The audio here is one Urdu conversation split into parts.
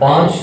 5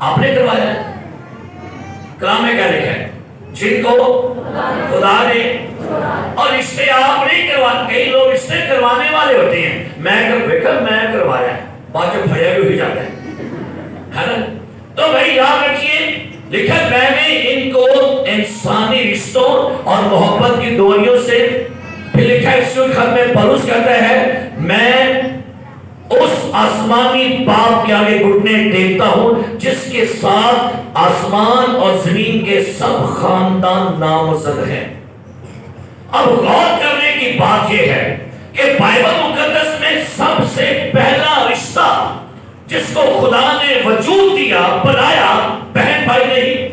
آپ نے کروایا ہے؟ کلام میں کیا لکھا ہے؟ جن کو خدا نے، اور رشتے آپ نہیں کرواتے. کئی لوگ رشتے کروانے والے ہوتے ہیں، میں کروایا ہے، بعد جو بھیا بھی ہو جاتا ہے نا. تو بھائی یاد رکھیے، لکھا میں نے ان کو انسانی رشتوں اور محبت کی ڈوریوں سے، پھر لکھا ہے اس خط میں پولس کہتا ہے میں اس آسمانی باپ کے آگے گھٹنے ٹیکتا ہوں جس کے ساتھ آسمان اور زمین کے سب خاندان نامزد ہیں. اب غور کرنے کی بات یہ ہے کہ بائبل مقدس میں سب سے پہلا رشتہ جس کو خدا نے وجود دیا، بنایا، بہن بھائی نہیں،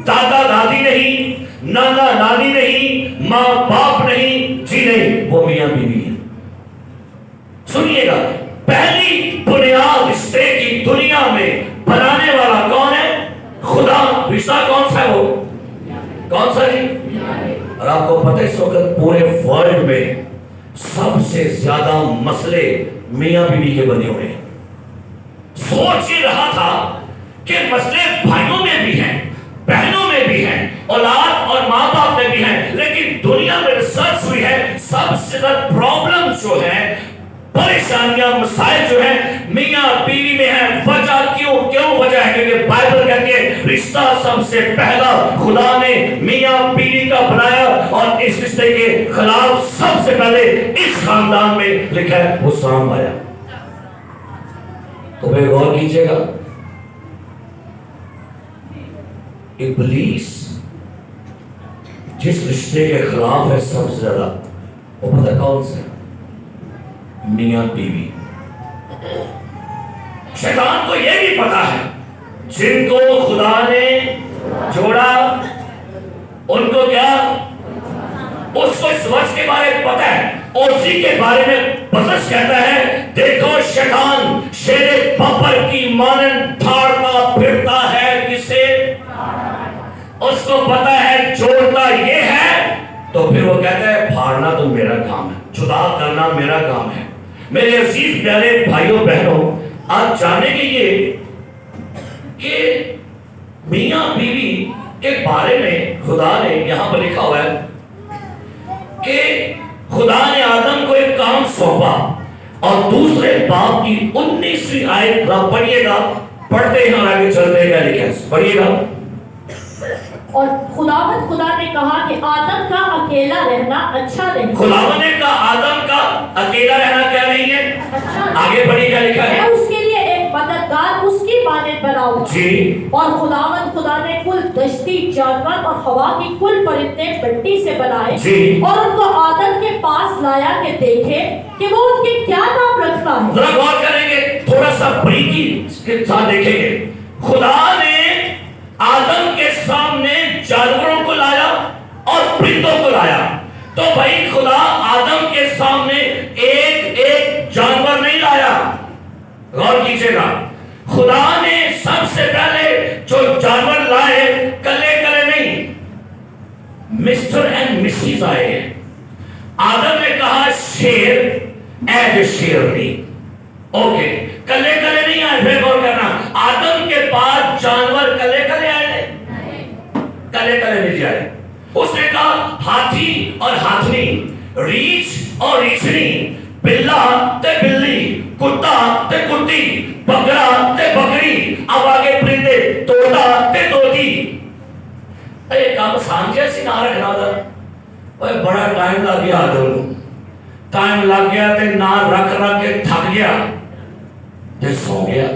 دادا دادی نہیں، نانا نانی نہیں، ماں باپ نہیں، جی نہیں، وہ میاں بیوی ہے. سنیے گا، پہلی بنیاد رشتے کی دنیا میں بنانے والا کون ہے؟ خدا. رشتہ کون سا ہے؟ وہ کون سا جی؟ اور آپ کو پتہ ہے اس وقت پورے ورلڈ میں سب سے زیادہ مسئلے میاں بیوی کے بنے ہوئے ہیں. سوچ ہی رہا تھا کہ مسئلے بھائیوں میں بھی ہیں، بہنوں میں بھی ہیں، اولاد اور ماں باپ میں بھی ہیں، لیکن دنیا میں ریسرچ ہوئی ہے سب سے زیادہ پرابلم جو ہے، پریشانیاں، مسائل جو ہیں میاں بیوی میں ہیں. وجہ کیوں وجہ ہے؟ کیونکہ بائبل کہتی ہے رشتہ سب سے پہلا خدا نے میاں بیوی کا بنایا، اور اس رشتے کے خلاف سب سے پہلے اس خاندان میں لکھا ہے وہ سام آیا. تو میں غور کیجئے گا، ابلیس جس رشتے کے خلاف ہے سب سے زیادہ، وہ پتہ کون سے؟ میاں بیوی. شیطان کو یہ بھی پتا ہے جن کو خدا نے جوڑا ان کو کیا، اس کو اس وقت کے بارے میں پتا ہے، اور اسی کے بارے میں پترس کہتا ہے دیکھو شیطان شیر ببر کی مانند دھاڑتا پھرتا ہے کسے، اس کو پتا ہے جوڑتا یہ ہے، تو پھر وہ کہتا ہے پھاڑنا تو میرا کام ہے، جدا کرنا میرا کام ہے. میرے عزیز پیارے بھائیوں بہنوں، آپ جانے کے یہ کہ میاں بیوی کے بارے میں خدا نے یہاں پر لکھا ہوا ہے کہ خدا نے آدم کو ایک کام سونپا، اور دوسرے باب کی 19ویں آیت پڑھیے گا، پڑھتے ہیں اور آگے چلتے ہیں. لکھا ہے پڑھیے گا. اور خدا نے کہا کہ آدم کا اکیلا رہنا اچھا نہیں. خداوند نے کہا آدم کا اکیلا رہنا کیا نہیں ہے؟ اچھا. آگے پڑھیے کیا لکھا ہے؟ میں اس کے لیے ایک مددگار اس کی مانند بناؤں جی. اور خدا نے کل دشتی جانور اور ہوا کی کل پرندے مٹی سے بنائے جی. اور ان کو آدم کے پاس لایا کہ دیکھے کہ وہ ان کے کیا نام رکھتا ہے. ذرا غور کریں گے، تھوڑا سا بریکی کے ساتھ دیکھیں گے. خدا نے آدم کے سامنے جانوروں کو لایا اور پرندوں کو لایا، تو بھائی خدا آدم کے سامنے ایک ایک جانور نہیں لایا. غور کیجئے گا، خدا نے سب سے پہلے جو جانور لائے کلے کلے نہیں، مسٹر اینڈ مسز آئے ہیں. آدم نے کہا شیر ایز شیرنی، اوکے، کلے کلے نہیں آئے. پھر غور کرنا، آدم کے پاس جانور کلے کلے آئے، کلے کلے نہیں آئے. اس نے کہا ہاتھی اور ہاتھنی، ریچھ اور ریچھنی، بلا تے بلی، کتا تے کتی، بکرا تے بکری. اب آگے پرندے، توتا تے توتی. ایک کام سانجے سے نہ رکھنا تھا، بڑا ٹائم لگ گیا آدم کو، ٹائم لگ گیا تے نہ رکھ کے تھک گیا تے سو گیا.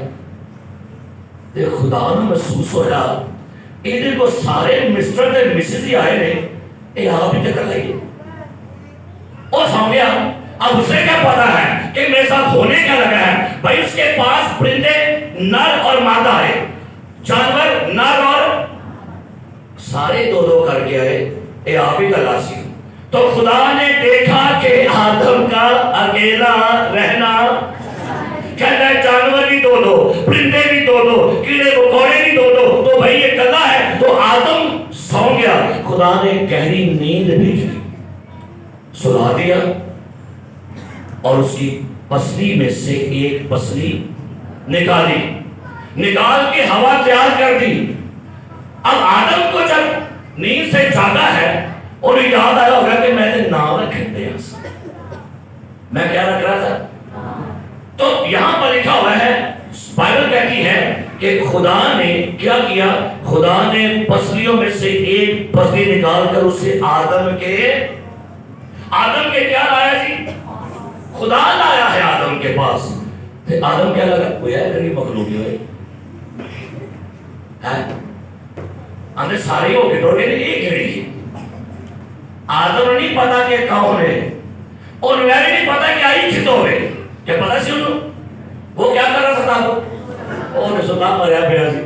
تے خدا نے محسوس ہویا یہ کو سارے مسٹر تے مسز ہی آئے نے، یہ آپ ہی کر لائیے. وہ سو گیا. اب اسے کیا پتا ہے کہ میرے ساتھ ہونے کیا لگا ہے؟ بھائی اس کے پاس پرندے نر اور مادہ ہے، جانور نر اور سارے دو دو کر کے آئے، یہ آپ ہی تلاشی. تو خدا نے دیکھا کہ آدم کا اکیلا رہنا، کہتا ہے جانور بھی دو دو، پرندے بھی دو دو، کیڑے مکوڑے بھی دو دو، تو بھائی یہ کلا ہے. تو آدم سو گیا. خدا نے گہری نیند بھیج دی، سلا دیا، اور اس کی پسلی میں سے ایک پسلی نکالی. نکال کے ہوا تیار کر دی. اب آدم کو جب نیند سے جاگا ہے اور یاد آیا ہوگا کہ میں نے نام رکھے دیا، میں کیا رکھ رہا تھا. تو یہاں پر لکھا ہوا ہے، بائبل کہتی ہے کہ خدا نے کیا کیا، خدا نے پسلیوں میں سے ایک پسلی نکال کر اسے آدم کے کیا لایا جی؟ خدا لایا ہے آدم کے پاس. پھر آدم کیا لگا، کوئی ہے غریب مخلوق ہوئے اندر سارے ہو کے ڈوڑے ایک گھڑی. آدم نہیں پتا کہ کون ہے، اور میرے نہیں پتا کہ آئی کتوں ہوئے. کیا پتا سی انہوں وہ کیا کر رہا تھا، اور نے سلطان مریا پیا سی،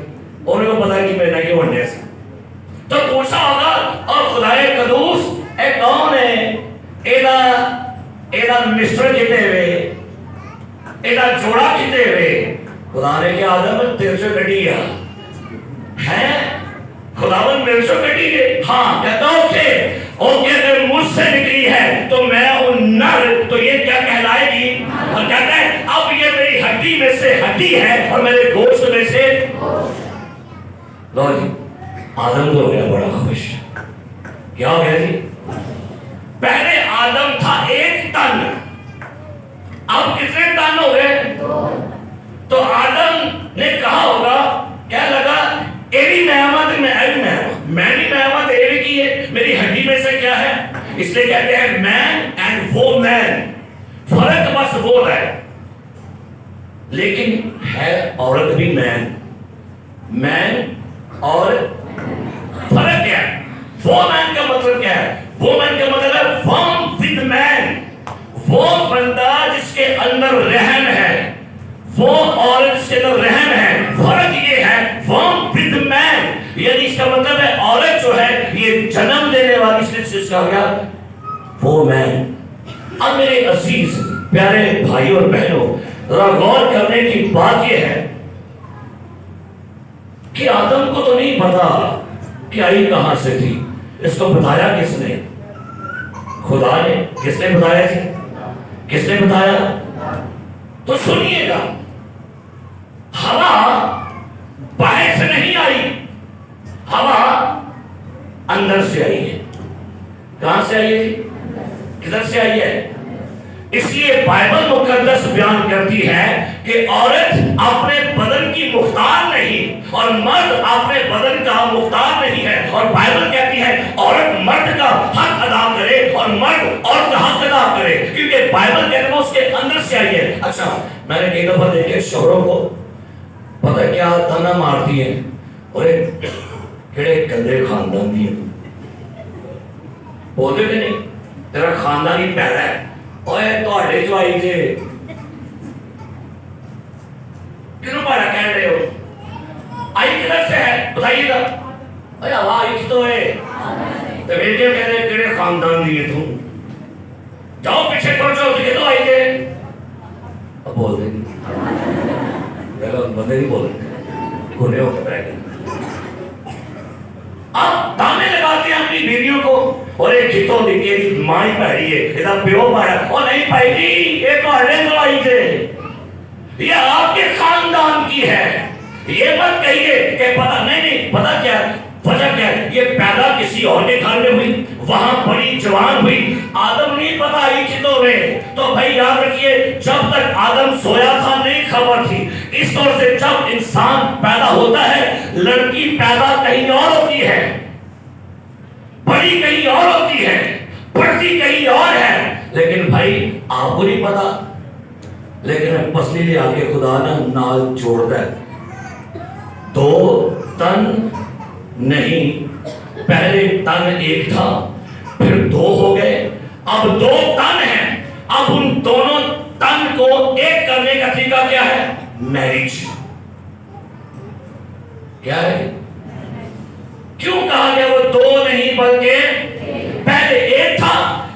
اور کو پتا کہ میں نہیں بننے سے. تو پوچھا ہوگا، اور خدای قدوس اے کون ہے، ایدہ مصر کتے ہوئے، ایدہ جوڑا کتے ہوئے. خدا نے کیا آدم تیرے سے کٹی گیا ہے، خداون میرے سے کٹی گئے. ہاں کہتا ہوں کہ اگر مجھ سے نکلی ہے تو میں ہوں نر، تو یہ کیا کہلائے گی. اور کہتا ہے اب یہ میری ہڈی میں سے ہڈی ہے اور میرے گوشت میں سے. لو جی آدم تو ہو گیا بڑا خوش. کیا ہو گیا جی؟ پہلے آدم تھا 1 ٹن، اب کتنے ٹن ہو گئے؟ تو آدم نے کہا ہوگا، کیا لگا ایری نعمت میں بھی نعمت ایری کی ہے، میری ہڈی میں سے کیا ہے. اس لیے کہتے ہیں مین اینڈ وہ مین، فرق بس وہ ہے، لیکن ہے عورت بھی مین اور فرق کیا ہے. وہ مین کا مطلب کیا ہے؟ وہ مین کا مطلب ہے فرم ود مین، وہ بندہ جس کے اندر رحم ہے، وہ عورت جس کے اندر رحم ہے. فرق یہ ہے فرم ود مین، یعنی اس کا مطلب ہے عورت جو ہے یہ جنم دینے والی، اس لیے کہا گیا وہ مین. اب میرے عزیز پیارے بھائی اور بہنوں، ذرا غور کرنے کی بات یہ ہے کہ آدم کو تو نہیں پتا کہ آئی کہاں سے تھی. اس کو بتایا کس نے؟ خدا نے. کس نے بتایا تھی؟ کس نے بتایا؟ تو سنیے گا، ہوا باہر سے نہیں آئی، ہوا اندر سے آئی ہے. کہاں سے آئی ہے؟ کدھر سے آئی ہے؟ اس لیے بائبل مقدس بیان کرتی ہے کہ عورت اپنے بدن کی مختار نہیں اور مرد اپنے بدن کا مختار نہیں ہے. اور بائبل کہتی ہے عورت مرد کا حق ادا کرے اور مرد عورت کا حق ادا کرے، کیونکہ بائبل کہتے ہیں اس کے اندر سے آئی ہے. اچھا میں نے کئی دفعہ دیکھے شوہروں کو پتہ کیا تانا مارتی ہیں، اور کہڑے گندے خاندان دی ہیں، بولتے کہ نہیں تیرا خاندان ہی پیدا ہے. اوے تواڈے جو آئی جے کیوں بڑا کہہ رہے ہو، آئی کدھر سے ہے بتائیے گا. ارے ہوا آئی تو ہے تو بیٹے کہہ رہے کہڑے خاندان دیے تم، جاؤ پیچھے پڑ جاؤ تو یہ تو آئی جے. اب بول دیں بندے نہیں بول رہے، گھنے ہو کے بیٹھ گئے. آپ تانے لگاتے ہیں اپنی بیویوں کو، اور ایک کتوں دیکھیے ماں ہی پہری ہے، ادھر پیو پایا، اور نہیں پائی جی یہ تو ہڑے دوائی تھے، یہ آپ کے خاندان کی ہے. یہ مت کہیے کہ پتہ نہیں پتہ کیا وجہ کیا ہے، یہ پیدا کسی اور کے گھر میں ہوئی، وہاں بڑی جوان ہوئی. آدم نہیں پتا آئی کتوں میں. تو بھائی یاد رکھیے جب تک آدم سویا تھا نہیں خبر تھی. اس طور سے جب انسان پیدا ہوتا ہے، لڑکی پیدا کہیں اور ہوتی ہے، بڑی کہیں اور ہوتی ہے، پڑھتی کہیں اور ہے. لیکن بھائی آپ کو نہیں پتا، لیکن پسلی لے آ کے خدا نال جوڑتا ہے. 2 تن نہیں، پہلے تن 1 تھا، پھر 2 ہو گئے، اب 2 تن ہیں. اب ان دونوں تن کو ایک کرنے کا طریقہ کیا ہے؟ میرج. کیا ہے؟ کیوں کہا گیا وہ 2 نہیں بلکہ پہلے 1 تھا،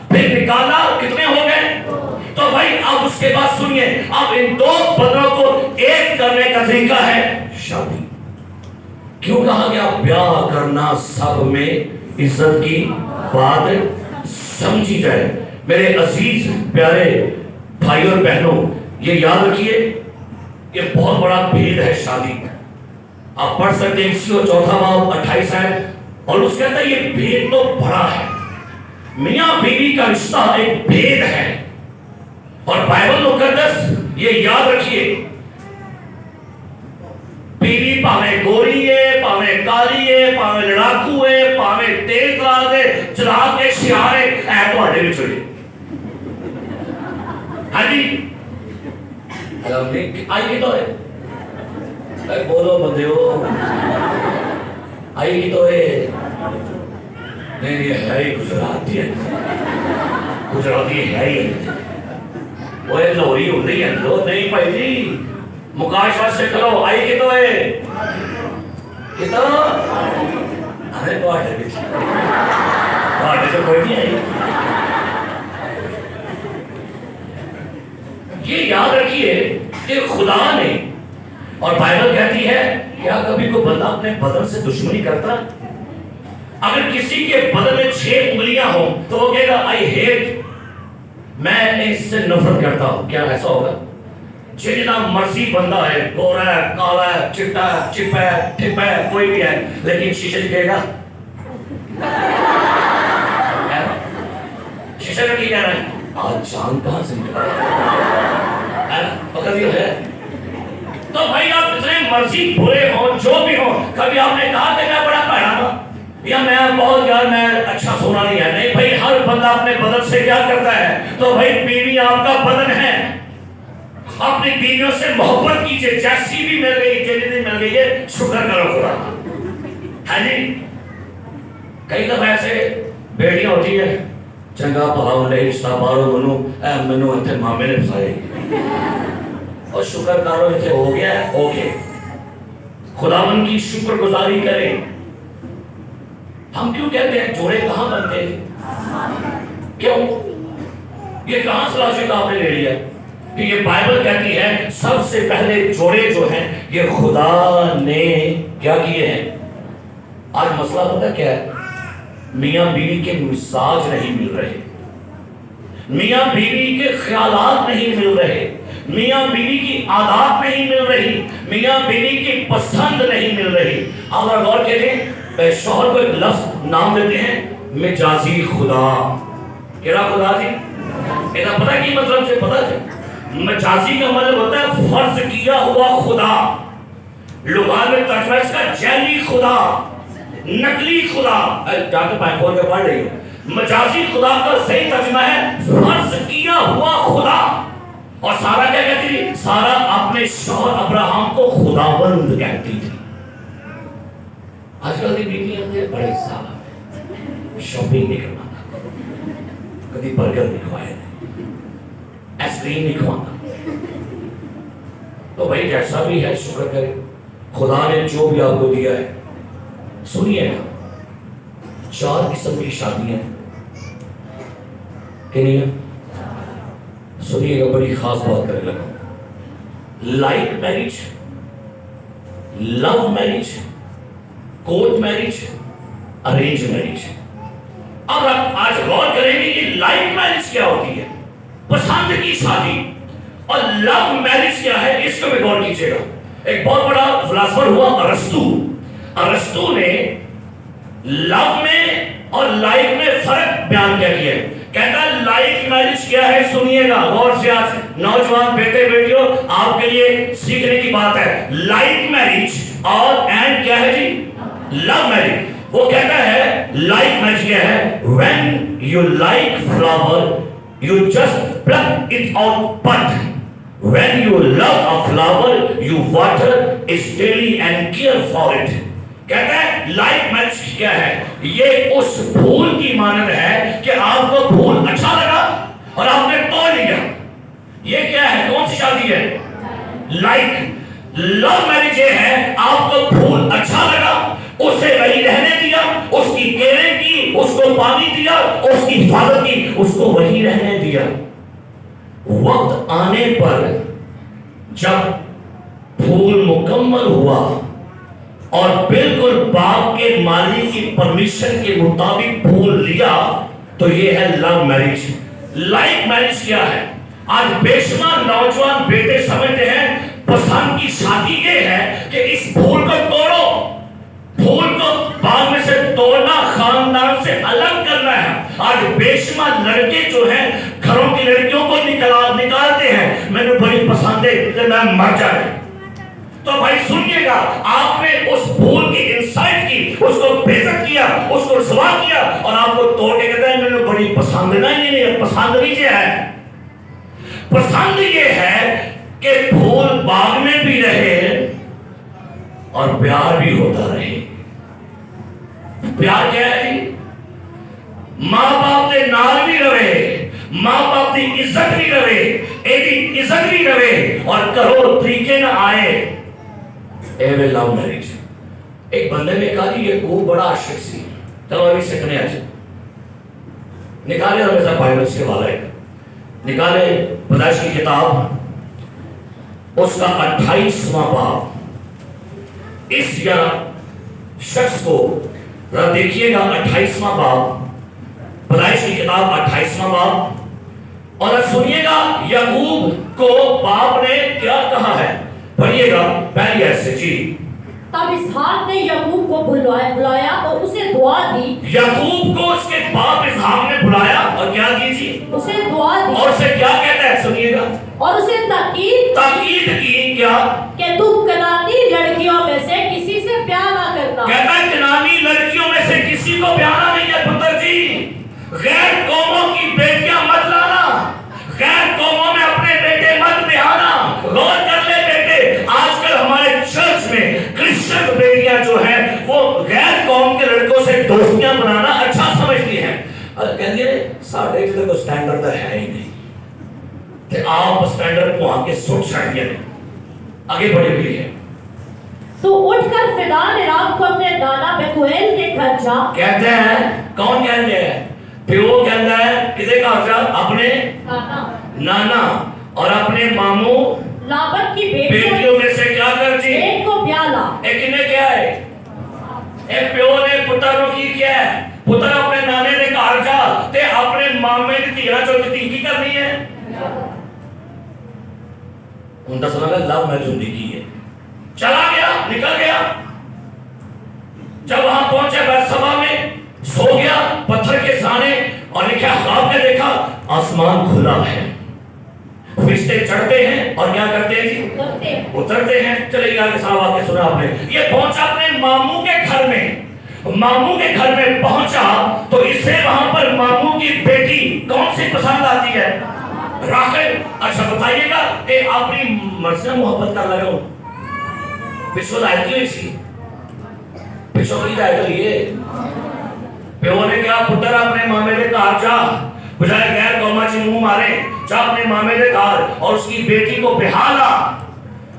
پھر نکالا کتنے ہو گئے؟ تو بھائی اب اس کے بعد سنیے، اب ان 2 بدنوں کو ایک کرنے کا طریقہ ہے شادی. کیوں کہا گیا بیاہ کرنا سب میں عزت کی بات سمجھی جائے؟ میرے عزیز پیارے بھائی اور بہنوں، یہ یاد رکھیے یہ بہت بڑا بھید ہے شادی. آپ پڑھ سکتے ہیں اسی اور 4 باب 28 ہے، اور اس کہتا ہے یہ بھید تو بڑا ہے، میاں بیوی کا رشتہ ایک بھید ہے، اور بائبل مقدس یہ یاد رکھیے، بیوی پاوے گوری ہے، پاوے کالی ہے، پاوے لڑاکو ہے، پاوے تیز تراز ہے، چراغ کے شعار ہے تو ہٹے بھی چھوڑی۔ ہاں جی آئی کی تو ہے، بولو بندے ہو، آئی کی تو ہے، نہیں یہ ہے ہی گجراتی ہے، گجراتی ہے ہی، وہ ایک لوری ہو نہیں ہے، نہیں بھائی جی مکاشفہ سے کرو، آئی کی تو ہے، یہ تو ہمیں تو آٹے بھی آٹے سے کوئی نہیں آئی۔ یہ یاد رکھیے کہ خدا نے، اور بائبل کہتی ہے کیا کبھی کوئی بندہ اپنے بدن سے دشمنی کرتا؟ اگر کسی کے بدن میں 6 انگلیاں ہوں تو وہ کہے گا آئی ہیٹ، میں اس سے نفرت کرتا ہوں، کیا ایسا ہوگا؟ جتنا مرضی بندہ ہے، گورا ہے، کالا ہے، چٹا ہے، چپا ہے، ٹھپا ہے، کوئی بھی ہے، لیکن شیشے سے کہے گا شیشے میں کی کہہ رہا ہے آج جان کہاں سے ہے؟ تو بھائی آپ جتنے مرضی برے ہوں، جو بھی ہوں، کبھی آپ نے کہا کہ میں بڑا پیڑا ہوں یا میں بہت یار میں اچھا سونا نہیں ہے؟ نہیں بھائی، ہر بندہ اپنے بدن سے کیا کرتا ہے؟ تو بھائی بیوی آپ کا بدن ہے، اپنی بیویوں سے محبت کیجئے، جیسی بھی مل گئی، جتنی مل گئی ہے، شکر کرو خدا کا، ہے جی۔ کئی دفعہ ایسے بیڑیاں ہوتی ہے، چنگا پہاؤ لے رشتہ بارو منو اے منو اتھے مامے نے پسائے، اور شکر کرو اتھے ہو گیا ہے، ہو گیا، خداوند کی شکر گزاری کریں۔ ہم کیوں کہتے ہیں جوڑے کہاں بنتے ہیں؟ کیوں؟ یہ کہاں سے لاجک آپ نے لے لیا کہ یہ بائبل کہتی ہے سب سے پہلے جوڑے جو ہیں یہ خدا نے کیا کیے ہیں؟ آج مسئلہ پتہ کیا ہے؟ میاں بیوی کے مزاج نہیں مل رہے، میاں بیوی کے خیالات نہیں مل رہے، میاں بیوی کی عادات نہیں مل رہی، میاں بیوی کی پسند نہیں مل رہی۔ آپ اگر غور کریں، شوہر کو ایک لفظ نام دیتے ہیں مجازی خدا۔ کیا خدا جی؟ ایسا پتہ کی مطلب سے پتہ ہے؟ مجازی کا مطلب ہوتا ہے فرض کیا ہوا خدا، لغات میں ترجمہ اس کا جعلی خدا، نقلی خدا۔ جا کے پائیں کھول کے پڑھ رہی ہو، مجازی خدا کا صحیح ترجمہ ہے فرض کیا ہوا خدا۔ اور سارا کیا کہتی تھی؟ سارا اپنے شوہر ابراہم کو خداوند کہتی تھی۔ آج کل کی بیویاں نے بڑے صاحب شاپنگ نہیں کروانا، کبھی برگر نہیں کھوایا، ایس کریم نہیں کھوانا، تو بھائی جیسا بھی ہے شکر کرے، خدا نے جو بھی آپ کو دیا ہے۔ سنیے نا، 4 قسم کی شادیاں کہ نہیں ہے؟ سنیے گا، بڑی خاص بات کرنے لگا۔ Like marriage, love marriage, court marriage, arrange marriage. اب آپ آج غور کریں گے کہ لائک میرج کیا ہوتی ہے، پسند کی شادی، اور لو میرج کیا ہے، اس کو بھی غور کیجیے گا۔ ایک بہت بڑا فلاسفر ہوا ارسطو۔ ارسطو نے لو میں اور لائک میں فرق بیان کیا ہے۔ کہتا ہے لائک میرج کیا ہے، سنیے گا غور سے، آج نوجوان بیٹے بیٹیوں آپ کے لیے سیکھنے کی بات ہے۔ لائک میرج اور اینڈ کیا ہے جی؟ Love marriage. وہ کہتا ہے لائک میرج کیا ہے؟ when you like flower you just pluck it out bud, when you love a flower you water it daily and care for it۔ کہتا ہے لائک میرج کیا ہے؟ یہ اس پھول کی مانند ہے کہ آپ کو پھول اچھا لگا اور آپ نے توڑ لیا۔ یہ کیا ہے؟ کون سی شادی ہے؟ لائک۔ لو میرج یہ ہے آپ کو پھول اچھا لگا، اسے وہی رہنے دیا، اس کی کیئرنگ کی، اس کو پانی دیا، اس کی حفاظت کی، اس کو وہی رہنے دیا۔ وقت آنے پر جب پھول مکمل ہوا اور بالکل باغ کے مالی کی پرمیشن کے مطابق پھول لیا تو یہ ہے لو میرج۔ لائک میرج کیا ہے؟ آج بے شمار نوجوان بیٹے سمجھتے ہیں پسند کی شادی یہ ہے کہ اس پھول کو توڑو لڑکے جو ہیں گھروں کی لڑکیوں کو نکالتے ہیں، میں نے بڑی پسند ہے کہ میں مر جائے. تو بھائی سنیے گا، آپ نے اس پھول کی انسائٹ کی، اس کو بےعزت کیا، اس کو رسوا کیا، اور آپ کو توڑ کے کہتا ہے میں نے بڑی پسند. نہیں، پسند نہیں ہے. پسند یہ ہے کہ پھول باغ میں بھی رہے اور پیار بھی ہوتا رہے. پیار کیا ہے جی؟ ماں باپ کے نال بھی رہے، ماں باپ کی عزت بھی رہے، ایدی عزت بھی رہے، اور کرو طریقے نہ آئے. اے وے لو میرج. ایک بندے نے کہا جی یہ کو بڑا عاشق سی، چلو ابھی سیکھنے آج نکالے. ہمیشہ بائبل سے والا ہے، نکالے پیدائش کی کتاب اس کا 28واں باب. اس یا شخص کو ذرا دیکھیے گا، 28واں باب، پیدائش کی کتاب 28واں باب، اور سنیے گا یعقوب کو باپ نے کیا کہا ہے. پڑھیے گا پہلی آیت سے جی. تب اسحاق نے یعقوب کو بلایا اور اسے دعا دی. یعقوب کو اس کے باپ اسحاق نے بلایا اور کیا دی جی؟ اسے دعا دی. اور اسے کیا کہتا ہے سنیے گا، اور اسے تاکید کی کیا کہ تم کنعانی لڑکیوں میں سے کسی سے پیار نہ کرنا. کہتا ہے کنعانی لڑکیوں میں سے کسی کو پیارا نہیں ہے پتر جی. غیر قوموں کی بیٹیاں مت لانا، غیر قوموں میں اپنے بیٹے مت بہانا. غور کر لے بیٹے، آج کل ہمارے چرچ میں کرسچن بیٹیاں جو ہیں وہ غیر قوم کے لڑکوں سے دوستیاں بنانا اچھا سمجھتی ہیں. کہتے ہیں ساڑھے جلے کو سٹینڈرڈ ہے ہی نہیں کہ آپ سٹینڈرڈ کو آگے سوچ سکتے ہیں. آگے بڑھے ہوئی ہے. تو اٹھ کر فدا نے رات کو اپنے نانا بیتویل کے گھر جا. کہتے ہیں کون کہتے ہیں؟ پیو کہتا ہے کدے کا جا؟ اپنے نانا اور اپنے ماموں لابن کی بیٹیوں میں سے کیا کر جی؟ ایک کو پیالا. ایک نے کیا ہے؟ ایک پیو نے پتر کو کی کیا ہے؟ پتر اپنے نانے نے کہا جا تے اپنے مامے کی تیرا جو کی کرنی ہے. ان کا سنا لو میں زندگی ہے. چلا گیا، نکل گیا. جب وہاں پہنچے بیتسبا میں سو گیا پتھر کے سانے، اور لکھا خواب میں دیکھا آسمان کھلا ہے، فرشتے چڑھتے ہیں اور کیا کرتے ہیں جی؟ اترتے ہیں. چلے گا کہ صاحب آ کے سنا آپ نے. یہ پہنچا اپنے ماموں کے گھر میں. ماموں کے گھر میں پہنچا تو اسے وہاں پر ماموں کی بیٹی کون سی پسند آتی ہے؟ راحیل. اچھا بتائیے گا کہ اپنی مرضی سے محبت کر رہے ہو. پچھو لائٹ کیوں اسی پچھو کی لائٹ ہوئی ہے. پیو نے کہا پتر اپنے مامے کے گھر جا، بجائے غیر قوما چی منہ مارے، جا اپنے مامے کے گھر اور اس کی بیٹی کو بہالا.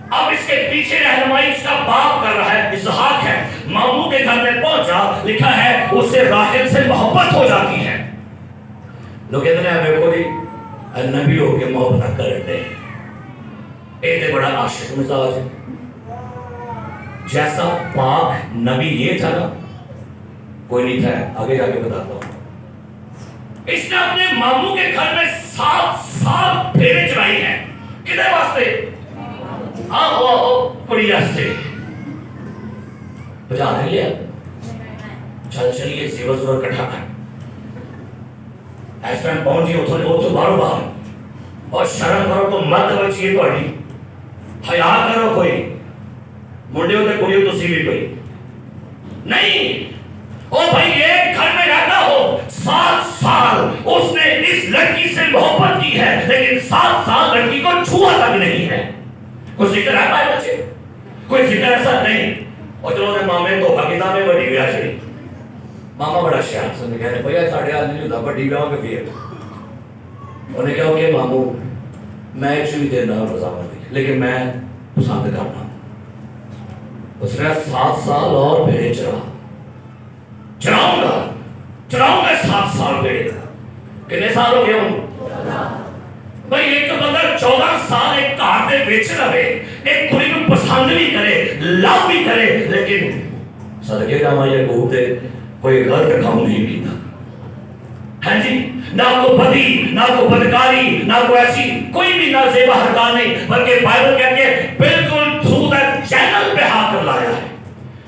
اب اس کے پیچھے رہنمائی اس کا باپ کر رہا ہے، اسحاق ہے. ماموں کے گھر میں پہنچا، لکھا ہے اسے راحیل سے محبت ہو جاتی ہے. لوگ کہتے ہیں دیکھو جی نبی ہو کے محبت کرتے ہیں. ایک بڑا عاشق مزاج ہے. جیسا پاک نبی یہ تھا نا کوئی نہیں تھا. آگے جا کے بتاتا ہوں. اس نے اپنے ماموں کے گھر میں 7 سال پھیرے چلائی ہیں. کدھر واسطے؟ ہاں وہ کڑی راستے بجا نہیں لیا. چل چلیے زیور زور کٹھا کر اس ٹائم پہنچی اتو بارو باہر. اور شرم کرو تو مت بچیے تھوڑی، حیا کرو. کوئی منڈے ہوتے کڑی تو سی بھی کوئی نہیں. او بھائی ایک گھر میں رہتا ہو 7 سال اس نے اس لڑکی سے محبت کی ہے، لیکن 7 سال لڑکی کو چھوا تک نہیں ہے. کوئی ذکر ہے پائے بچے؟ کوئی ذکر ایسا نہیں. اور چلو نے مامے تو حقیقہ میں بڑی بیاہ چلی. ماما بڑا شیار سن کہنے بھیا ساڑھے آدمی ہوتا بڑی بیاہ کے پھر انہیں کہا کہ مامو میں ایک شوی دیر نہ رضامت دی لیکن میں پسند کرنا. اس نے 7 سال اور بھیڑے چراؤں گا 7 سال بھیڑے کا. کتنے سال ہو گئے ہوں بھائی؟ ایک بندہ 14 سال ایک کار دے بیچ رہے، ایک کڑی کو پسند بھی کرے، لو بھی کرے، لیکن صدقے کا ماں یعقوب دے کوئی گھر کا کام نہیں کیتا. ہاں جی، نہ کو بدی، نہ کو بدکاری، نہ کو ایسی کوئی بھی نہ زیبا حرکات نہیں، بلکہ بائبل کہتے ہیں بالکل تھرو دا چینل پہ ہاتھ کر لایا ہے.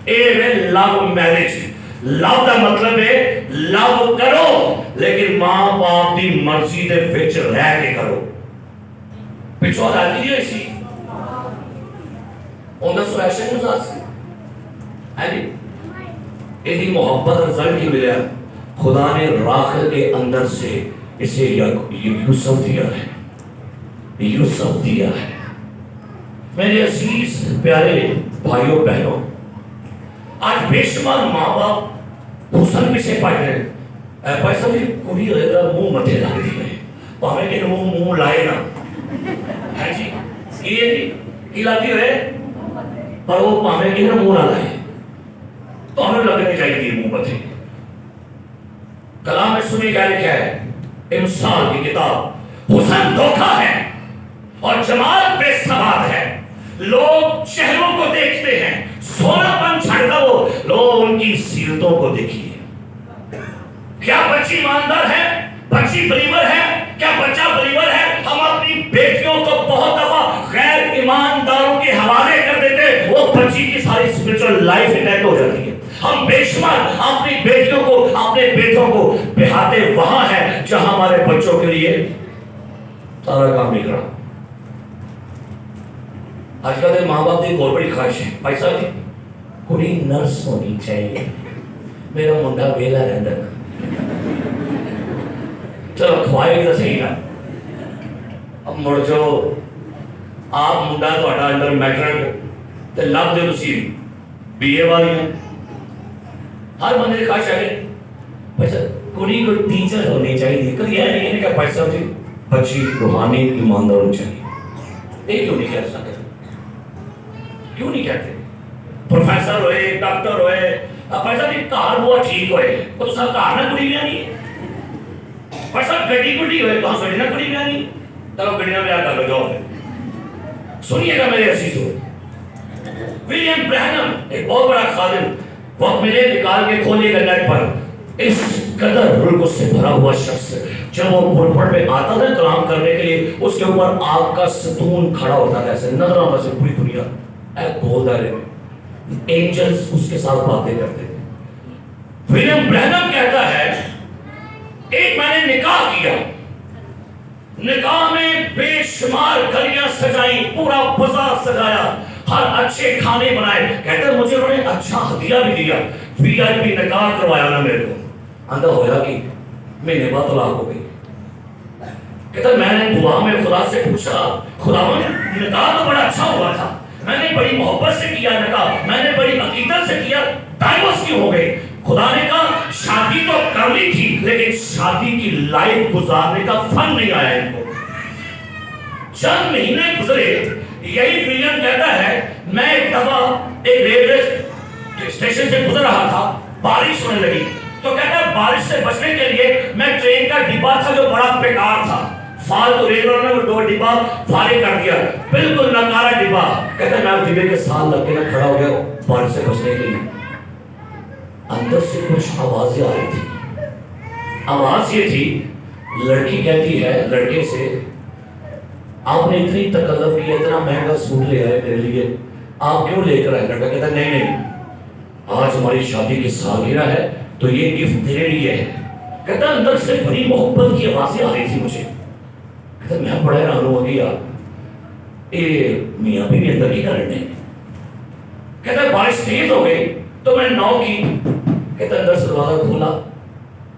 اے وے لو میرج. لو کا مطلب ہے لو کرو لیکن ماں باپ کی مرضی دے وچ رہ کے کرو. پچھو راضی نہیں ہوئی ان سو ایکشن مزاج ہے جی. یہ محبت رزلٹ کی ملیا خدا نے راخل کے اندر سے اسے یوسف دیا ہے. یوسف دیا ہے. میرے عزیز پیارے بھائیوں بہنوں, آج بے شمار ماں باپ حسن پیچھے پائے ہیں. پیسہ بھی کوئی منہ متھے لگ دی ہے پاوے کہ منہ لائے نا ہے جی. یہ کی لاتی ہوئے پر وہ پاوے کہ منہ نہ لائے تو ہمیں لگنے چاہیے منہ متھے. کلام میں سنی کیا لکھا ہے؟ امثال کی کتاب حسن دھوکہ ہے اور جمال بے ثبات ہے. لوگ چہروں کو دیکھتے ہیں, سونا پن چھڑتا وہ لوگ ان کی سیرتوں کو دیکھیے. کیا بچی ایماندار ہے؟ بچی بلیور ہے؟ کیا بچہ بلیور ہے؟ ہم اپنی بیٹیوں کو بہت دفعہ غیر ایمانداروں کے حوالے کر دیتے, وہ بچی کی ساری اسپرچل لائف ڈیڈ ہو جاتی ہے. ہم بے شمار اپنی بیٹیوں کو اپنے بیٹوں کو بہاتے وہاں ہیں جہاں ہمارے بچوں کے لیے سارا کام نہیں کرا. آج کل ماں باپ کی بہت بڑی خواہش ہے پیسہ جی کوئی نرس ہونی چاہیے, میرا منڈا ویلا رہتا نا, چلو کھوائے تو صحیح نا. اب مڑ جو آپ منڈا تھوڑا انڈر میٹرک تو لب دے تسی بی اے والی ہیں. ہر بندے کی خواہش ہے پیسہ کوئی ٹیچر ہونی چاہیے. کبھی یہ نہیں کہ پیسہ جی بچی روحانی ایماندار ہونی چاہیے. یہ کیوں نہیں کہہ سکتے؟ کیوں نہیں کہتے؟ پروفیسر ہوئے, ڈاکٹر ہوئے, پیسہ بھی کار ہوا ٹھیک ہوئے وہ تو سب کار نہ کڑی گیا نہیں. پیسہ گڈی گڈی ہوئے تو گڈی نہ کڑی گیا نہیں. چلو گڈیاں میں کر لو جاؤ. سنیے گا میرے عزیزوں, ولیم برہنم ایک بہت بڑا خادم وقت ملے نکال کے کھولے گا نیٹ پر, اس قدر رلک سے بھرا ہوا شخص جب وہ پلپٹ میں آتا تھا کلام کرنے کے لیے اس کے اوپر آگ کا ستون کھڑا ہوتا تھا ایسے نظر آتا سے پوری دنیا گول دائرے میں اینجلز اس کے ساتھ باتیں کرتے تھے. ولیم برہنم کہتا ہے ایک میں نے نکاح کیا, نکاح میں بے شمار گلیاں سجائیں, پورا بازار سجایا, ہر اچھے کھانے بنائے. کہتے ہیں مجھے انہوں نے اچھا ہدیہ بھی دیا, وی آئی پی نکاح کروایا نا میرے کو. اندر ہویا کہ مہینے بعد طلاق ہو گئی. کہتا میں نے دعا میں خدا سے پوچھا, خدا نکاح تو بڑا اچھا ہوا تھا, میں نے بڑی محبت سے کیا نکاح, میں نے بڑی عقیدت سے کیا, ڈائیورس کیوں ہو گئی؟ خدا نے کہا شادی تو کرنی تھی لیکن شادی کی لائف گزارنے کا فن نہیں آیا ان کو. چند مہینے گزرے, یہی ولیم کہتا ہے میں ایک دفعہ ایک ریلوے اسٹیشن سے گزر رہا تھا, بارش ہونے لگی تو کہتا ہے بارش سے بچنے کے لیے میں ٹرین کا ڈبہ تھا جو بڑا بیکار تھا, فالتو ریلوے نے وہ دو ڈبہ فارغ کر دیا, بالکل ناکارا ڈبہ. کہتا ہے میں اس ڈبے کے ساتھ لگ کے نہ کھڑا ہو گیا بارش سے بچنے کے لیے. اندر سے کچھ آوازیں آ رہی تھی. آواز یہ تھی, لڑکی کہتی ہے لڑکے سے آپ نے اتنی تکلف کی, اتنا مہنگا سوٹ لے آئے میرے لیے, آپ کیوں لے کر آئے؟ لڑکا کہتا ہے نہیں آج ہماری شادی کی سالگرہ ہے تو یہ گفٹ تیرے لیے ہے. کہتا ہے اندر سے بڑی محبت کی آوازیں آ رہی تھی مجھے. کہتا ہے میں بڑا حیران ہو گیا, اے میاں بھی اندر کی کرنے. کہتا ہے بارش تیز ہو گئی تو میں نو کی. کہتا ہے اندر سے دروازہ کھولا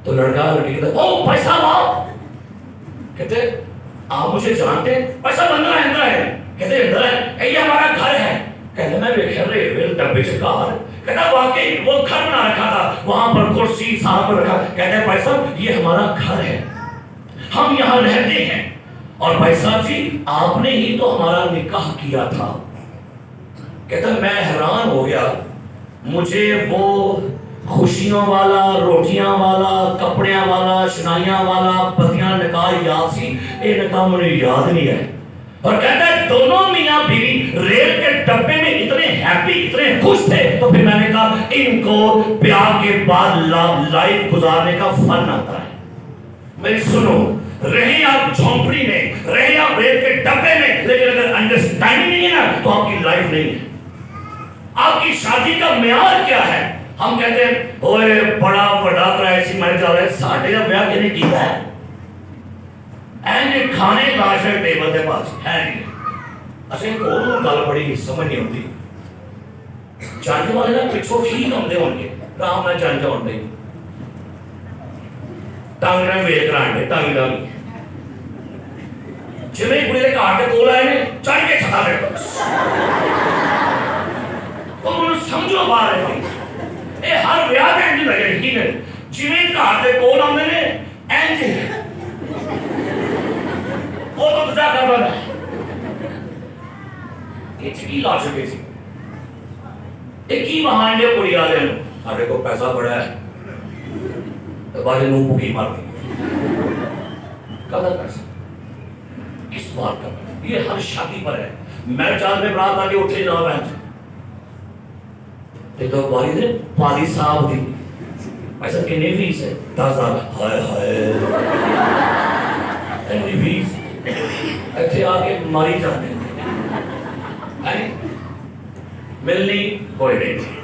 تو لڑکی کہتا ہے او پیسہ لاؤ. کہتے آپ مجھے جانتے ہیں؟ پیسہ اندر ہے. کہتے اندر ہے, یہ ہمارا گھر ہے. کہتے میں ریل ڈبے سے کار. کہتا واقعی وہ گھر بنا رکھا تھا, وہاں پر کرسی صاحب پر رکھا. کہتے ہیں بھائی صاحب یہ ہمارا گھر ہے, ہم یہاں رہتے ہیں, اور بھائی صاحب جی آپ نے ہی تو ہمارا نکاح کیا تھا. کہتا ہے میں حیران ہو گیا, مجھے وہ خوشیوں والا, روٹیاں والا, کپڑیاں والا, شنائیاں والا پتیاں نکاح یاد سی, یہ نکاح مجھے یاد نہیں ہے. اور کہتا ہے دونوں میاں بیوی ریل کے ڈبے میں اتنے ہیپی, اتنے خوش تھے. تو پھر میں نے کہا ان کو پیار کے بعد لائف گزارنے کا فن آتا ہے. میری سنو, رہے آپ جھونپڑی میں, رہے آپ ریل کے ڈبے میں, لیکن اگر انڈرسٹینڈنگ نہیں ہے نا تو آپ کی لائف نہیں ہے. آپ کی شادی کا معیار کیا ہے؟ ہم کہتے ہیں اوے بڑا بڑا کرائسی میں جا رہا ہے ساڈے کا بیاہ کنے کیتا ہے اینج کھانے لاشے ٹیبل دے پاس ہے نہیں اسے کوئی گل بڑی سمجھ نہیں ہوتی جانچ والے نا پچھو ٹھیک ہوندے ہونگے رام نہ جانچ ہوندے ٹانگ نہ ویک رانڈے ٹانگ نہ جویں کڑی دے گھر دے کول آئے نے چڑھ کے چھتا دے وہ منو سمجھو بار ہے بھائی اے ہر ویاہ دے انج لگے کی نے جویں گھر دے کول آندے نے انج وہ تو بجا کر رہا ہے یہ چکی لا چکے سی ایک ہی وہاں انڈے کڑی آ دیں سارے کو پیسہ پڑا ہے تو بارے نو بکی مار دی قدر پیسہ کس بات کا یہ ہر شادی پر ہے میں چاند میں برات آگے اٹھے جناب بہن ایک تو والد نے پادی صاحب دی ایسا کنے فیس ہے 10,000 ہائے ہائے اینی فیس ایتھے آگے ماری جانے ملنی کوئی نہیں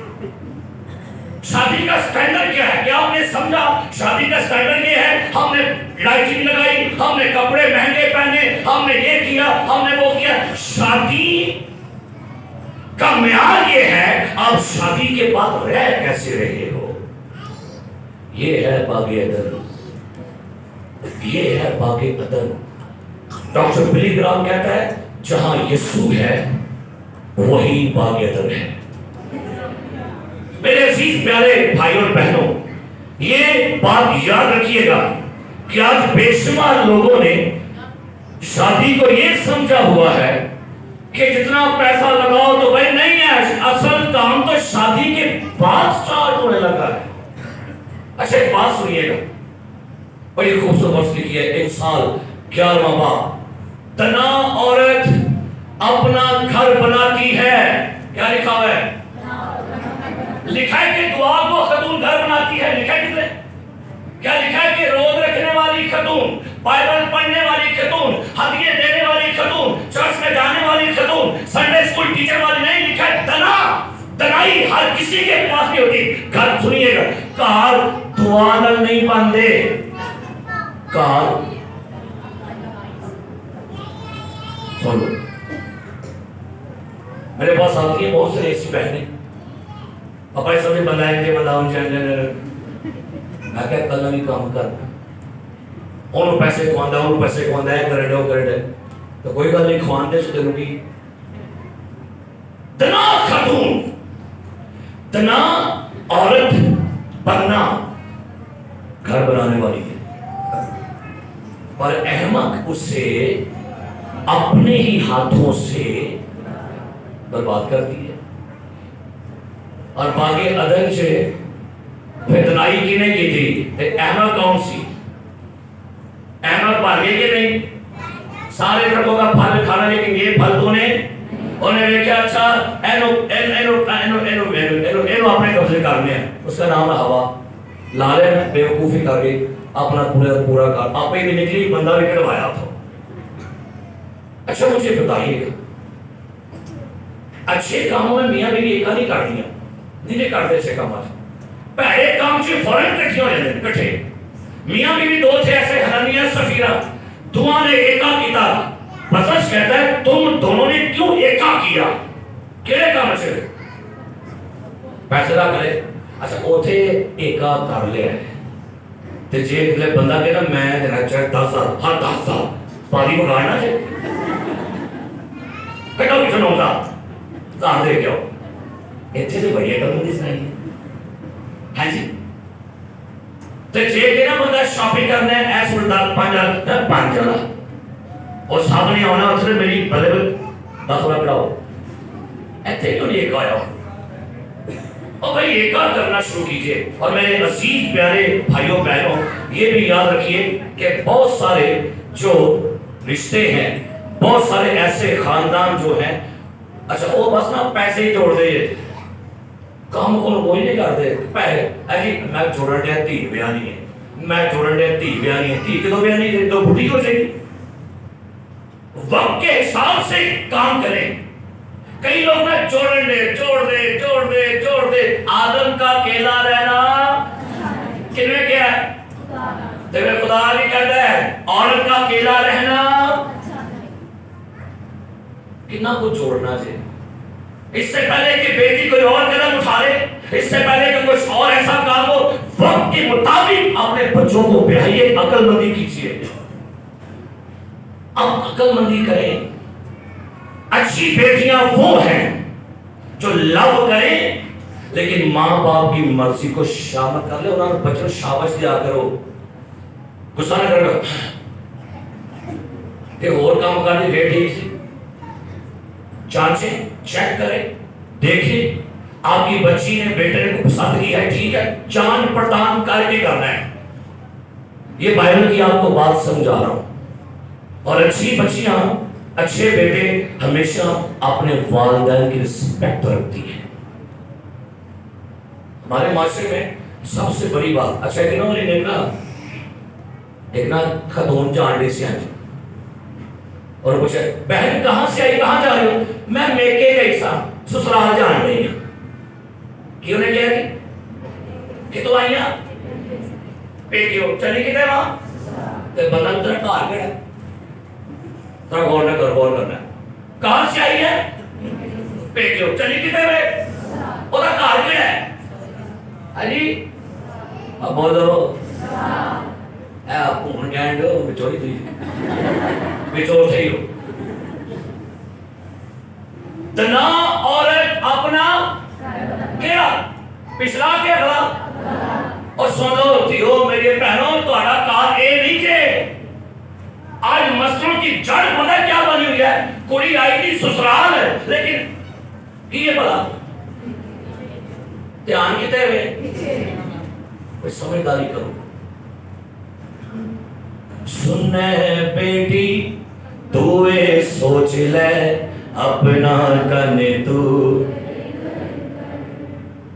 شادی کا سٹینڈرڈ کیا ہے کیا آپ نے سمجھا شادی کا سٹینڈرڈ یہ ہے ہم نے لائٹنگ لگائی ہم نے کپڑے مہنگے پہنے ہم نے یہ کیا ہم نے وہ کیا شادی کا معیار یہ ہے آپ شادی کے بعد رہ کیسے رہے ہو یہ ہے باغ عدن یہ ہے باغ عدن ڈاکٹر بلی گرام کہتا ہے جہاں یسوع ہے وہی باغ عدن ہے میرے عزیز پیارے بھائی اور بہنوں یہ بات یاد رکھیے گا کہ آج بے شمار لوگوں نے شادی کو یہ سمجھا ہوا ہے کہ جتنا پیسہ لگاؤ تو بھائی نہیں ہے اصل کام تو شادی کے بعد سٹارٹ ہونے لگا ہے اچھا ایک بات سنیے گا بڑی خوبصورت لکھی ہے ایک سال 11واں باب تنا عورت اپنا گھر بناتی ہے کیا لکھا ہوا ہے لکھا ہے کہ دعا کو خاتون گھر بناتی ہے لکھا ہے کتنے کیا لکھا ہے کہ روز رکھنے والی خاتون بائبل پڑھنے والی خاتون ہدیے دینے والی خاتون چرچ میں جانے والی خاتون سنڈے اسکول ٹیچر والی نہیں لکھا ہے دنائی ہر کسی کے پاس نہیں ہوتی گھر سنیے گا کار دعا نال نہیں باندھے کار سنو میرے پاس آتی ہیں بہت سے ایسی بہنیں پاپا یہ سمجھ بندائیں گے بنداؤں چاہنے میں کہتا اللہ بھی کام کر انہوں پیسے کھواندہ انہوں پیسے کھواندہ ہے کرے وہ کرے تو کوئی گل نہیں کھواندے سے دنوں کی دنا خاتون دنا عورت بننا گھر بنانے والی ہے اور احمق اسے اپنے ہی ہاتھوں سے برباد کر دی ہے اور باغ عدن سے فتنائی کی نہیں کی تھی احمد کون سی احمد بھاگے کے نہیں سارے ٹرکوں کا پھل کھانا لیکن یہ پھل تو نے انہیں دیکھا اچھا اینو اپنے قبضے کرنے ہیں اس کا نام ہے ہوا لالے بیوقوفی کر کے اپنا پورا کر آپ ہی بھی نکلی بندہ بھی کروایا تھا اچھا مجھے بتائیے گا اچھے کاموں میں میاں بیوی ایکا نہیں کر دیا نہیں کرتے اچھے کام آج پہلے کام چی فوراں کٹھے ہو جاتے کٹھے میاں بیوی دو تھے ایسے حنانیہ سفیرہ دعا نے ایکا کیتا پترس کہتا ہے تم دونوں نے کیوں ایکا کیا کیڑے کام اچھے پیسے نہ کرے اچھا اوتھے ایکا کر لیا ہے تے جے اگلے بندہ کہنا میں دینا چاہے 10 سال ہر 10 سال پانی مگاڑنا چاہے کٹو بھی سنوں گا کام دے کیا ہو ایتھے سے بڑی ایٹم ہوتی سنائی ہے ہاں جی تو جے کہنا بندہ شاپنگ کرنے ایس ملدار 5 جانا اور سامنے آنا اتنے میری بلے بل 10 روپے پڑھاؤ ایتھے کیوں نہیں ایک آیا ہو اور بھائی ایک آدھ کرنا شروع کیجئے اور میرے عزیز پیارے بھائیوں بہنوں یہ بھی یاد رکھیے کہ بہت سارے جو رشتے ہیں بہت سارے ایسے خاندان جو ہیں اچھا وہ بس نا پیسے ہی جوڑ دے کام کو کوئی نہیں کرتے پیسے ایسی میں جوڑن دیا تھی بیانی ہے میں جوڑن دیا تھی بیانی ہے تھی کہ دو بیانی ہے تو بھٹی ہو جائے گی وقت کے حساب سے کام کریں کئی لوگ نا چھوڑ دے آدم کا اکیلا رہنا کنے کیا ہے؟ تیرے خدا بھی کہتا ہے عورت کا اکیلا رہنا کتنا کچھ چھوڑنا چاہیے. اس سے پہلے کہ بیٹی کوئی اور قدم اٹھا لے, اس سے پہلے کہ کچھ اور ایسا کام ہو, وقت کے مطابق اپنے بچوں کو بہائیے, عقل مندی کیجیے. اب عقل مندی کریں. اچھی بیٹیاں وہ ہیں جو لو کریں لیکن ماں باپ کی مرضی کو شامل کر لے. انہوں نے بچوں شاباش دیا کرو, غصہ نہ کرو کہ اور کام کر دے. بیٹی سے جانچیں, چیک کریں, دیکھیں آپ کی بچی نے بیٹے کو پسند کی ہے, ٹھیک ہے, جانچ پڑتال کر کے کرنا ہے. یہ بائبل کی آپ کو بات سمجھا رہا ہوں. اور اچھی بچیاں, اچھے بیٹے ہمیشہ اپنے والدین کی رسپیکٹ رکھتی ہیں. ہمارے معاشرے میں سب سے بڑی بات, اچھا ایک نا خاتون جانڈے سے آئی اور پوچھا بہن کہاں سے آئی, کہاں جا رہی ہو؟ میں میکے گئی سا, سسرال جان رہی ہوں. کیوں نے کہا کہ تو آئی ہیں پیکیو چلی کتے وہاں تو بندہ اتنا کار گیا تھوڑا غور نہ کر, غور کرنا ہے. کہاں سے آئی ہے؟ پیکیو چلی کتے ہوئے وہ تو کار گیا ہے. جی اب بولو کون کہن دو بچوری تھی بچور تھے ہو. تنا عورت اپنا کیا پچھلا کے اگلا اور سن لو تھیو میری بہنوں تہاڈا کار اے نہیں جے. آج مسئلوں کی جڑ پتہ کیا بنی ہوئی ہے؟ کڑی آئی تھی سسرال ہے لیکن کیے بلا دھیان کتے ہوئے کوئی سمجھداری کرو. سننے بیٹی تو اے سوچ لے اپنا کرنے تو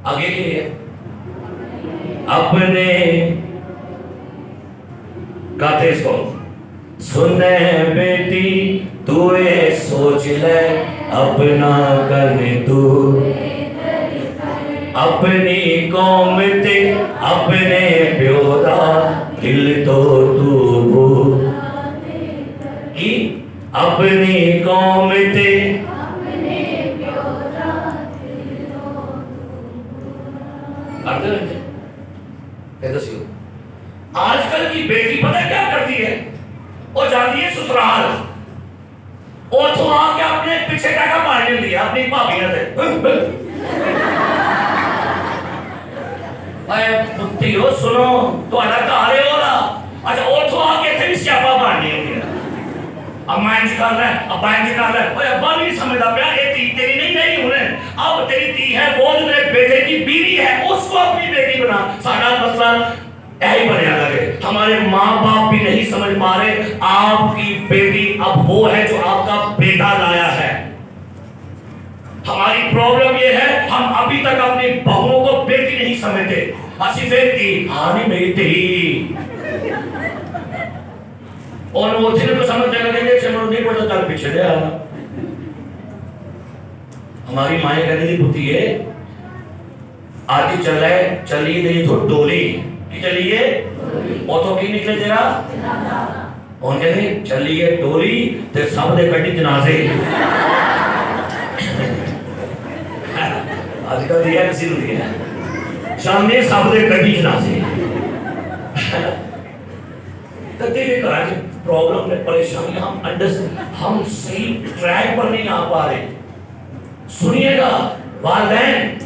آگے کے لیے اپنے کہتے اس کو سننے بیٹی تو اے سوچ لے اپنا کرنے تو اپنی قوم تے اپنے پیو دا دل تو کی اپنی قوم تے آج کل کی بیٹی پتہ کیا کرتی ہے؟ وہ جاتی ہے سسرال اور تو آ کے اپنے پیچھے ٹاکا مارنے لیا اپنی بھابیاں سے. اے پتیو سنو تہاڈا گھر ہے اولا اچھا اوتھوں آ کے تے سیاپا باننی ہوندی ہے. اما انج کر رہا ہے, ابا انج کر رہا ہے. اوے ابا نہیں سمجھدا پیا اے تی تیری نہیں رہی ہن, اب تیری تی ہے وہ جو میرے بیٹے کی بیوی ہے اس کو اپنی بیٹی بنا. ساڈا مسئلہ یہی بنیا لگے, ہمارے ماں باپ بھی نہیں سمجھ پا رہے آپ کی بیٹی اب وہ ہے جو آپ کا بیٹا لایا ہے. ہماری پرابلم یہ ہے ہم ابھی تک اپنی بہوؤں کو بیٹی نہیں سمجھتے. اسی پھر تھی ہاں نہیں میری تھی اور وہ تھی تو سمجھ جائے گا کہ چمڑ نہیں پڑتا چل پیچھے دے آنا. ہماری مائیں کہنے دی پتی ہے آج چلے چلی نہیں تو ڈولی کی چلیے وہ تو کی نکلے تیرا ان کہتے چلیے ڈولی تے سب دے کٹی جنازے. آج کل یہ کسی ہوئی ہے سامنے سب دے کٹی جنازے. کتے بھی کرا کے پرابلم میں پریشانی ہم صحیح ٹریک پر نہیں آ پا رہے. سنیے گا والدین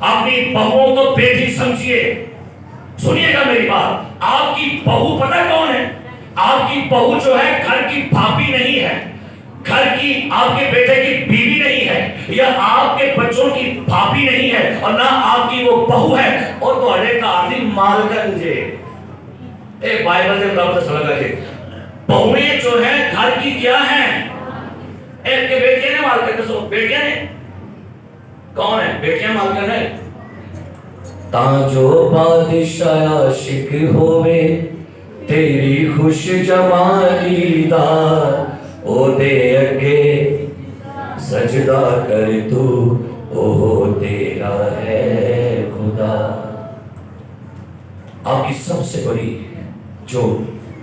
اپنی بہووں کو بیٹی سمجھیے. سنیے گا میری بات, آپ کی بہو پتہ کون ہے؟ آپ کی بہو جو ہے گھر کی بھابی نہیں ہے, گھر کی آپ کے بیٹے کی بیوی نہیں ہے, یا آپ کے بچوں کی بھابی نہیں ہے, اور نہ آپ کی وہ بہو ہے, اور تہاڈے گھر دی مالکن جے. اے بائبل دے مطابق سمجھا جی بہویں جو ہیں گھر کی کیا ہیں؟ ایک کے بیٹیاں نے مالکن دسو, بیٹیاں نے کون ہیں؟ بیٹیاں مالکن ہیں. تاں جو بادشاہ عاشق ہووے تیری خوش جمالی دا او دے اگے سجدہ کر تو او تیرا ہے خدا. آپ کی سب سے بڑی جو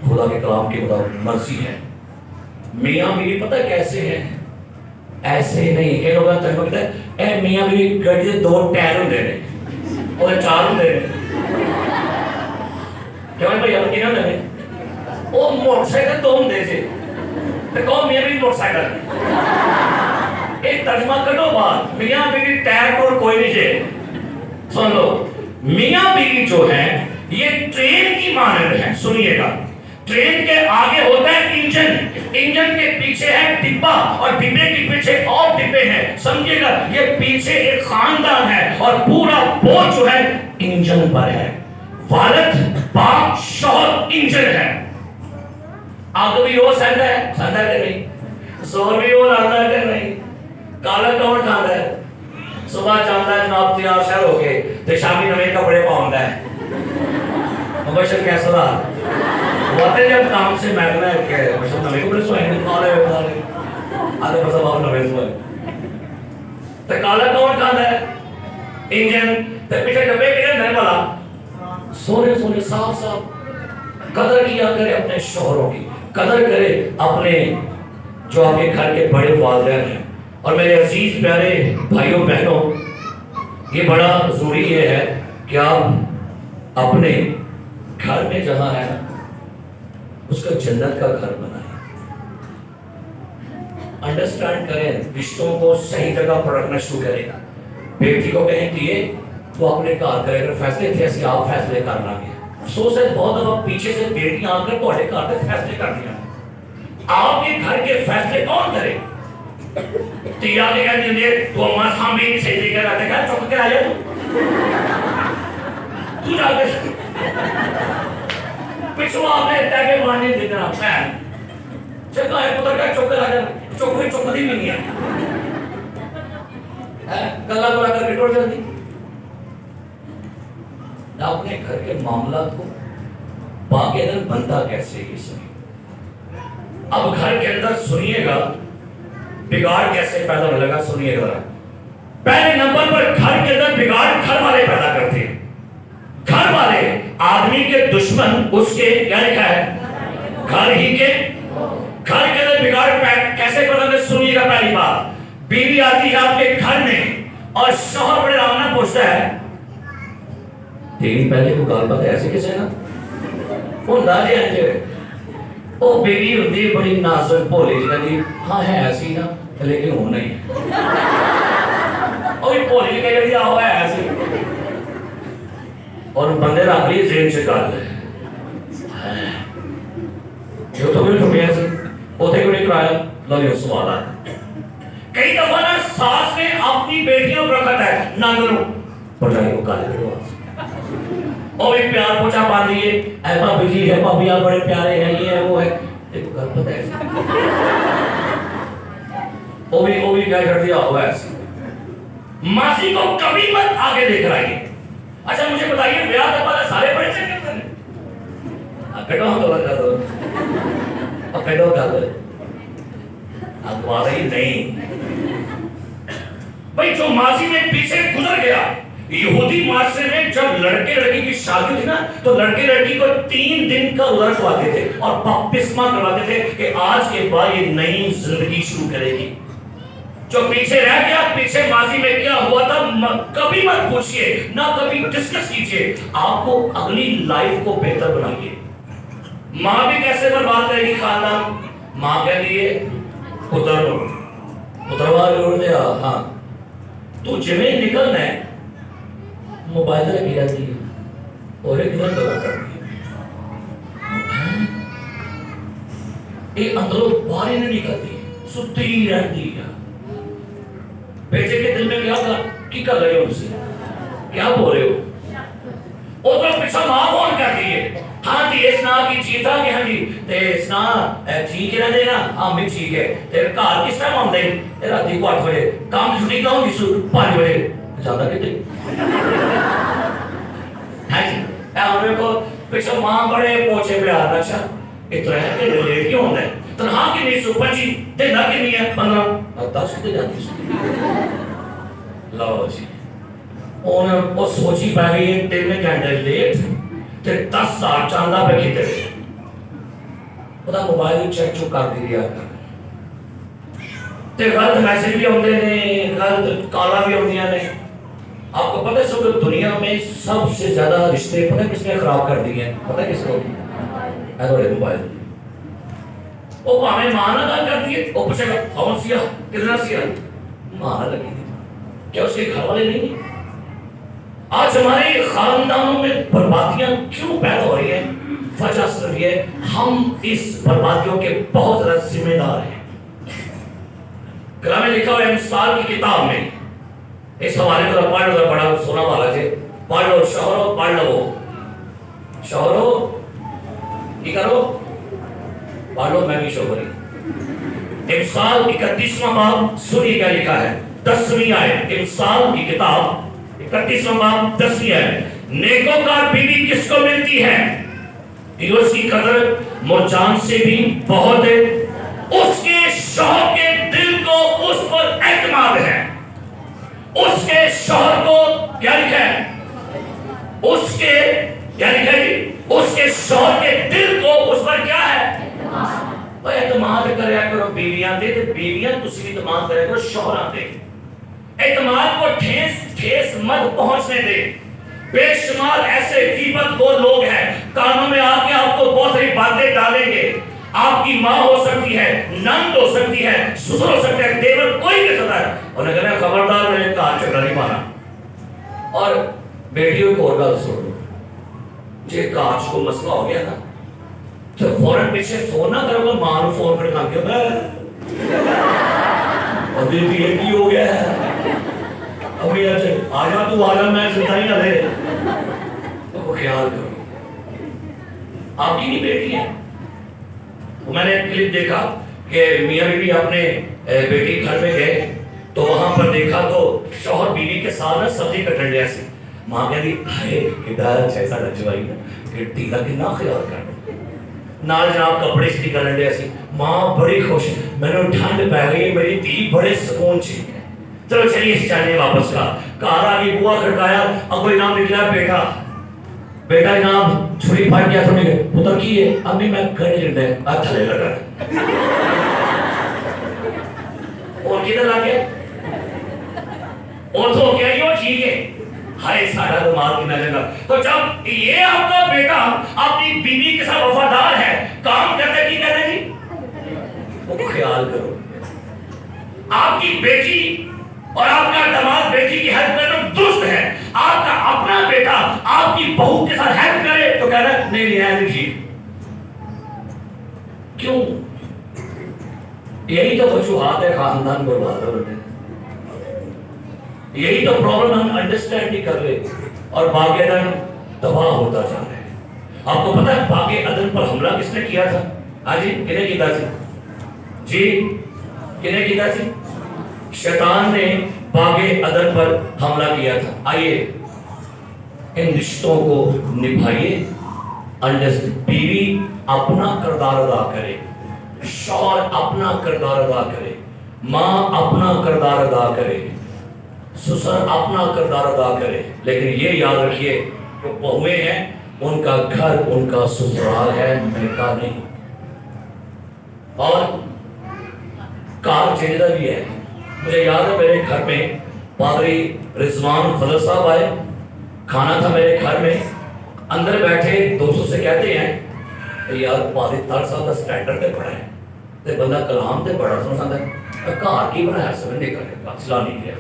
خدا کے کلام کے مطابق مرضی ہے، میاں بیوی پتہ کیسے ہیں؟ ایسے ہی نہیں. یہ لوگ تجربہ کہتے ہیں اے میاں بیوی گاڑی دے 2 ٹائر ہوندے نے اور 4 ہوندے نے. کیوں بھائی آپ کہنا ہوندے نے؟ وہ موٹر سائیکل 2 ہوندے سے تے کون میاں بیوی موٹر سائیکل. ایک ترجمہ کرو بات، میاں بیوی ٹائر پر کوئی نہیں جے. سن لو، میاں بیوی جو ہے یہ ٹرین کی مانند ہے. سنیے گا، ٹرین کے آگے ہوتا ہے انجن، انجن کے پیچھے ہے ڈبہ اور ڈبے کے پیچھے اور ڈبے ہیں. سمجھے گا، یہ پیچھے ایک خاندان ہے اور پورا بوجھ جو ہے انجن پر ہے. والد باپ شوہر انجن ہے. آگ بھی وہ سہتا ہے، سہتا ہے کہ نہیں؟ زور بھی وہ لاتا ہے کہ نہیں؟ کالا کون کھاتا ہے؟ صبح جاتا ہے جناب تیار شہر ہو کے تو شامی نوے کپڑے پاؤندا ہے. مبشر کیسا رہا؟ واتے جب کام سے محکمہ ہے کہ مبشر نوے کپڑے سوئے ہیں کالے ہوئے کالے آدھے بس اب نوے سوئے. تو کالا کون کھاتا ہے؟ انجن. تو پیچھے ڈبے کے نہیں بلا سونے سونے صاف صاف. قدر کیا کرے اپنے شوہروں کی، قدر کرے اپنے جو آپ کے گھر کے بڑے والدین ہیں. اور میرے عزیز پیارے بھائیوں بہنوں، یہ بڑا ضروری یہ ہے کہ آپ اپنے گھر میں جہاں ہے اس کا جنت کا گھر بنائیں. انڈرسٹینڈ کریں، رشتوں کو صحیح جگہ پر رکھنا شروع کریں. بیٹی کو کہیں کہ یہ تو اپنے گھر کرے، اگر فیصلے تھے ایسے آپ فیصلے کرنا گے. افسوس ہے بہت دفعہ پیچھے سے بیٹیاں آ کر تھوڑے گھر تک فیصلے کر دیا. آپ کے گھر کے فیصلے کون کرے؟ تیا کے کہتے ہیں تو ہمارا ہم بھی نہیں صحیح کر رہتے کہا چک کے آیا تو جا کے پچھو آپ نے ٹیگے ماننے دینا پہن چکا ہے پتر کہا چک کر آیا چک دی بھی نہیں ہے گلہ برا کر کے ٹوڑ جاتی. اپنے گھر کے معاملات کو باقی اندر بندہ کیسے ہی سنی. اب گھر کے اندر سنیے گا بگاڑ کیسے پیدا ہونے لگا. سنیے گا، پہلے نمبر پر گھر کے اندر بگاڑ گھر والے پیدا کرتے ہیں. گھر والے آدمی کے دشمن اس کے کیا لکھا ہے؟ گھر ہی کے. گھر کے اندر بگاڑ کیسے پیدا ہوتا ہے؟ سنیے گا، پہلی بات بیوی آتی ہے آپ کے گھر میں اور شوہر بڑے آرام سے پوچھتا ہے تیری پہلے کو گال بات ایسے کیسے نا وہ نہ لے آنجے وہ بیوی ہوتی ہے بڑی نازک بھولی جی ہاں ہے ایسی نا لیکن وہ نہیں اور بھولی کہہ جی آؤ ہے ایسی اور بندے رکھ لیے ذہن سے کر لے جو تو بھی ٹھوکے ایسے ہوتے کو نہیں کرایا لو یہ سوال آتا. کئی دفعہ نا ساس نے اپنی بیٹیوں کو رکھا ہے نانگنوں پڑھائی کو کالے کرو اور بھی پیار پوچھا پا دیئے اے بابی جی ہے بابی آپ بڑے پیارے ہیں یہ ہے وہ ہے دیکھو گھر پتہ ایسے وہ بھی کیا کر دیا ہوا ایسے. ماسی کو کبھی مت آگے دیکھ رہی ہے. اچھا مجھے بتائیے بیاہ دفعہ سارے بڑے سے کرتے ہیں کٹو ہم تو لگا دو اور کٹو کر دو اب واضح نہیں بھئی جو ماضی میں پیچھے گزر گیا. یہودی معاشرے میں جب لڑکے لڑکی کی شادی تھی نا تو لڑکے لڑکی کو 3 دن کا روزہ رکھواتے تھے اور بپتسمہ کرواتے تھے کہ آج کے بعد یہ نئی زندگی شروع کرے گی. جو پیچھے رہ گیا پیچھے ماضی میں کیا ہوا تھا کبھی مت پوچھئے نہ کبھی ڈسکس کیجئے. آپ کو اگلی لائف کو بہتر بنائیے. ماں بھی کیسے برباد کرے گی خاندان؟ ماں کہہ دیئے اتروا ضرور دیا ہاں تو جمیں نکلنا ہے موبائل لگی رہتی ہے اور ایک دن بلا کرتی ہے ایک اندروں باہر نہیں نکلتی ستی رہتی ہے. بیٹے کے دل میں کیا کر رہے ہو ان سے کیا بول رہے ہو ادھر پیچھا ماں فون کرتی ہے ہاں جی اس نا کی چیز تھا کہ ہاں جی اس نا ٹھیک ہے دے نا ہاں بھی ٹھیک ہے تیرے کار کس ٹائم آن دیں رات کو 8 بجے کام کی چھٹی کہوں گی 5 بجے زیادہ کتنے ہے جی ہمیں کو پیچھے ماں بڑے پوچھے پہ آنا. اچھا اتنا ہے کہ لیٹ کیوں ہوتا ہے تنہا کی نہیں سو 25 دن کی نہیں ہے 15 10 کتے جاتی سو لو جی انہیں وہ سوچی پہ گئی ہے 3 گھنٹے لیٹ تے 10 سال چاندہ پہ کھیتے رہے خدا موبائل چیک چو کر دی دیا کر تے غلط میسیج بھی ہوندے نے غلط کالا بھی ہوندیاں نے آپ کو پتہ ہے سب دنیا میں سب سے زیادہ رشتے پتہ کس نے خراب کر دیے ہیں پتہ کس کو ہے تو موبائل وہ ہمیں مانا نہ کر دیے وہ پوچھے گا کون سیا کتنا سیا مانا لگی تھی کیا اس کے گھر والے نہیں ہیں آج ہمارے خاندانوں میں بربادیاں کیوں پیدا ہو رہی ہیں وجہ صرف یہ ہم اس بربادیوں کے بہت زیادہ ذمہ دار ہیں کلام میں لکھا ہوا ہے امثال کی کتاب میں اس حوالے کو پڑھ لو بڑا سونا والا سے پڑھ لو شوہرو پڑھ لو شوہرو کی کرو پڑھ لو میں بھی شوہری امثال 31واں باب سنی کیا لکھا ہے 10ویں آیت امثال کی کتاب 31واں باب 10ویں آیت نیکوکار بیوی کس کو ملتی ہے کہ اس کی قدر مرجان سے بھی بہت ہے اس کے شوہر کے دل کو اس پر اعتماد ہے اس کے شوہر کو کیا لکھا ہے اس کے کیا لکھا ہے اس کے شوہر کے دل کو اس پر کیا ہے اعتماد کریا کرو بیویاں دے تو بیویاں تسی اعتماد کریا کرو شوہراں دے اعتماد کو ٹھیس مت پہنچنے دے بے شمار ایسے غیبت خور لوگ ہیں کانوں میں آ کے آپ کو بہت ساری باتیں ڈالیں گے آپ کی ماں ہو سکتی ہے نند ہو سکتی ہے سسر ہو سکتا ہے دیور کوئی بھی سکتا ہے انہیں کہنا خبردار میں نے کہا چکرا نہیں مانا اور بیٹیوں کو اور گل سن لو جی کاج کو مسئلہ ہو گیا نا تو فوراً پیچھے فون نہ کرو گا ماں نو فون کر کے میں ابھی بھی یہ کی ہو گیا ہے ابھی ایسے آجا تو آجا میں زندہ ہی نہ دے تو خیال کرو آپ کی نہیں بیٹی ہے میں نے کلپ دیکھا کہ میاں بیوی اپنے بیٹی گھر میں گئے تو وہاں پر دیکھا تو شوہر بیوی کے ساتھ سبزی کٹن لیا سی ماں کہتی ہائے کتا اچھا لجوائی کہ ٹیلا کتنا خیال کر نال جناب کپڑے استری کرن لیا سی ماں بڑی خوش میں نے ٹھنڈ پی گئی میری دھی بڑے سکون چی چلو چلیے اس چاہنے واپس کا کار آگی بوا کھڑکایا اب کوئی نام نکلا بیٹا بیٹا جناب چھری پھاڑ گیا تھا نے پتر کی ہے امی میں گھر جڑے تھلے لگا اور کدھر آ گیا اور تو کیا یہ ٹھیک ہے ہائے سارا دماغ کی نہ جگہ تو جب یہ آپ کا بیٹا اپنی بیوی کے ساتھ وفادار ہے کام کرتے کی کہتے جی وہ خیال کرو آپ کی بیٹی اور آپ کا دماغ بیٹی کی ہیلپ کرنا درست ہے آپ کا اپنا بیٹا آپ کی بہو کے ساتھ ہیلپ کرے تو کہہ رہا ہے نہیں نہیں ٹھیک کیوں یہی تو وجوہات ہے خاندان برباد ہونے یہی تو پرابلم ہم انڈرسٹینڈ نہیں کر رہے اور باغ عدن تباہ ہوتا جا رہا ہے آپ کو پتا ہے باغ عدن پر حملہ کس نے کیا تھا آجی کنے کی سی جی کنے کی سی شیطان نے باغ عدن پر حملہ کیا تھا آئیے ان رشتوں کو نبھائیے بیوی اپنا کردار ادا کرے شوہر اپنا کردار ادا کرے ماں اپنا کردار ادا کرے سسر اپنا کردار ادا کرے لیکن یہ یاد رکھیے جو بہویں ہیں ان کا گھر ان کا سسرال ہے میکا نہیں اور کار چینجر بھی ہے مجھے یاد ہے میرے گھر میں پادری رضوان فضل صاحب آئے کھانا تھا میرے گھر میں اندر بیٹھے دوستوں سے کہتے ہیں یار پادری تار صاحب کا سٹینڈرڈ تے پڑھا ہے تے بندہ کلام تے پڑھا سن سکتا ہے کار کی بنایا سمجھ نہیں کرے اصلا نہیں کیا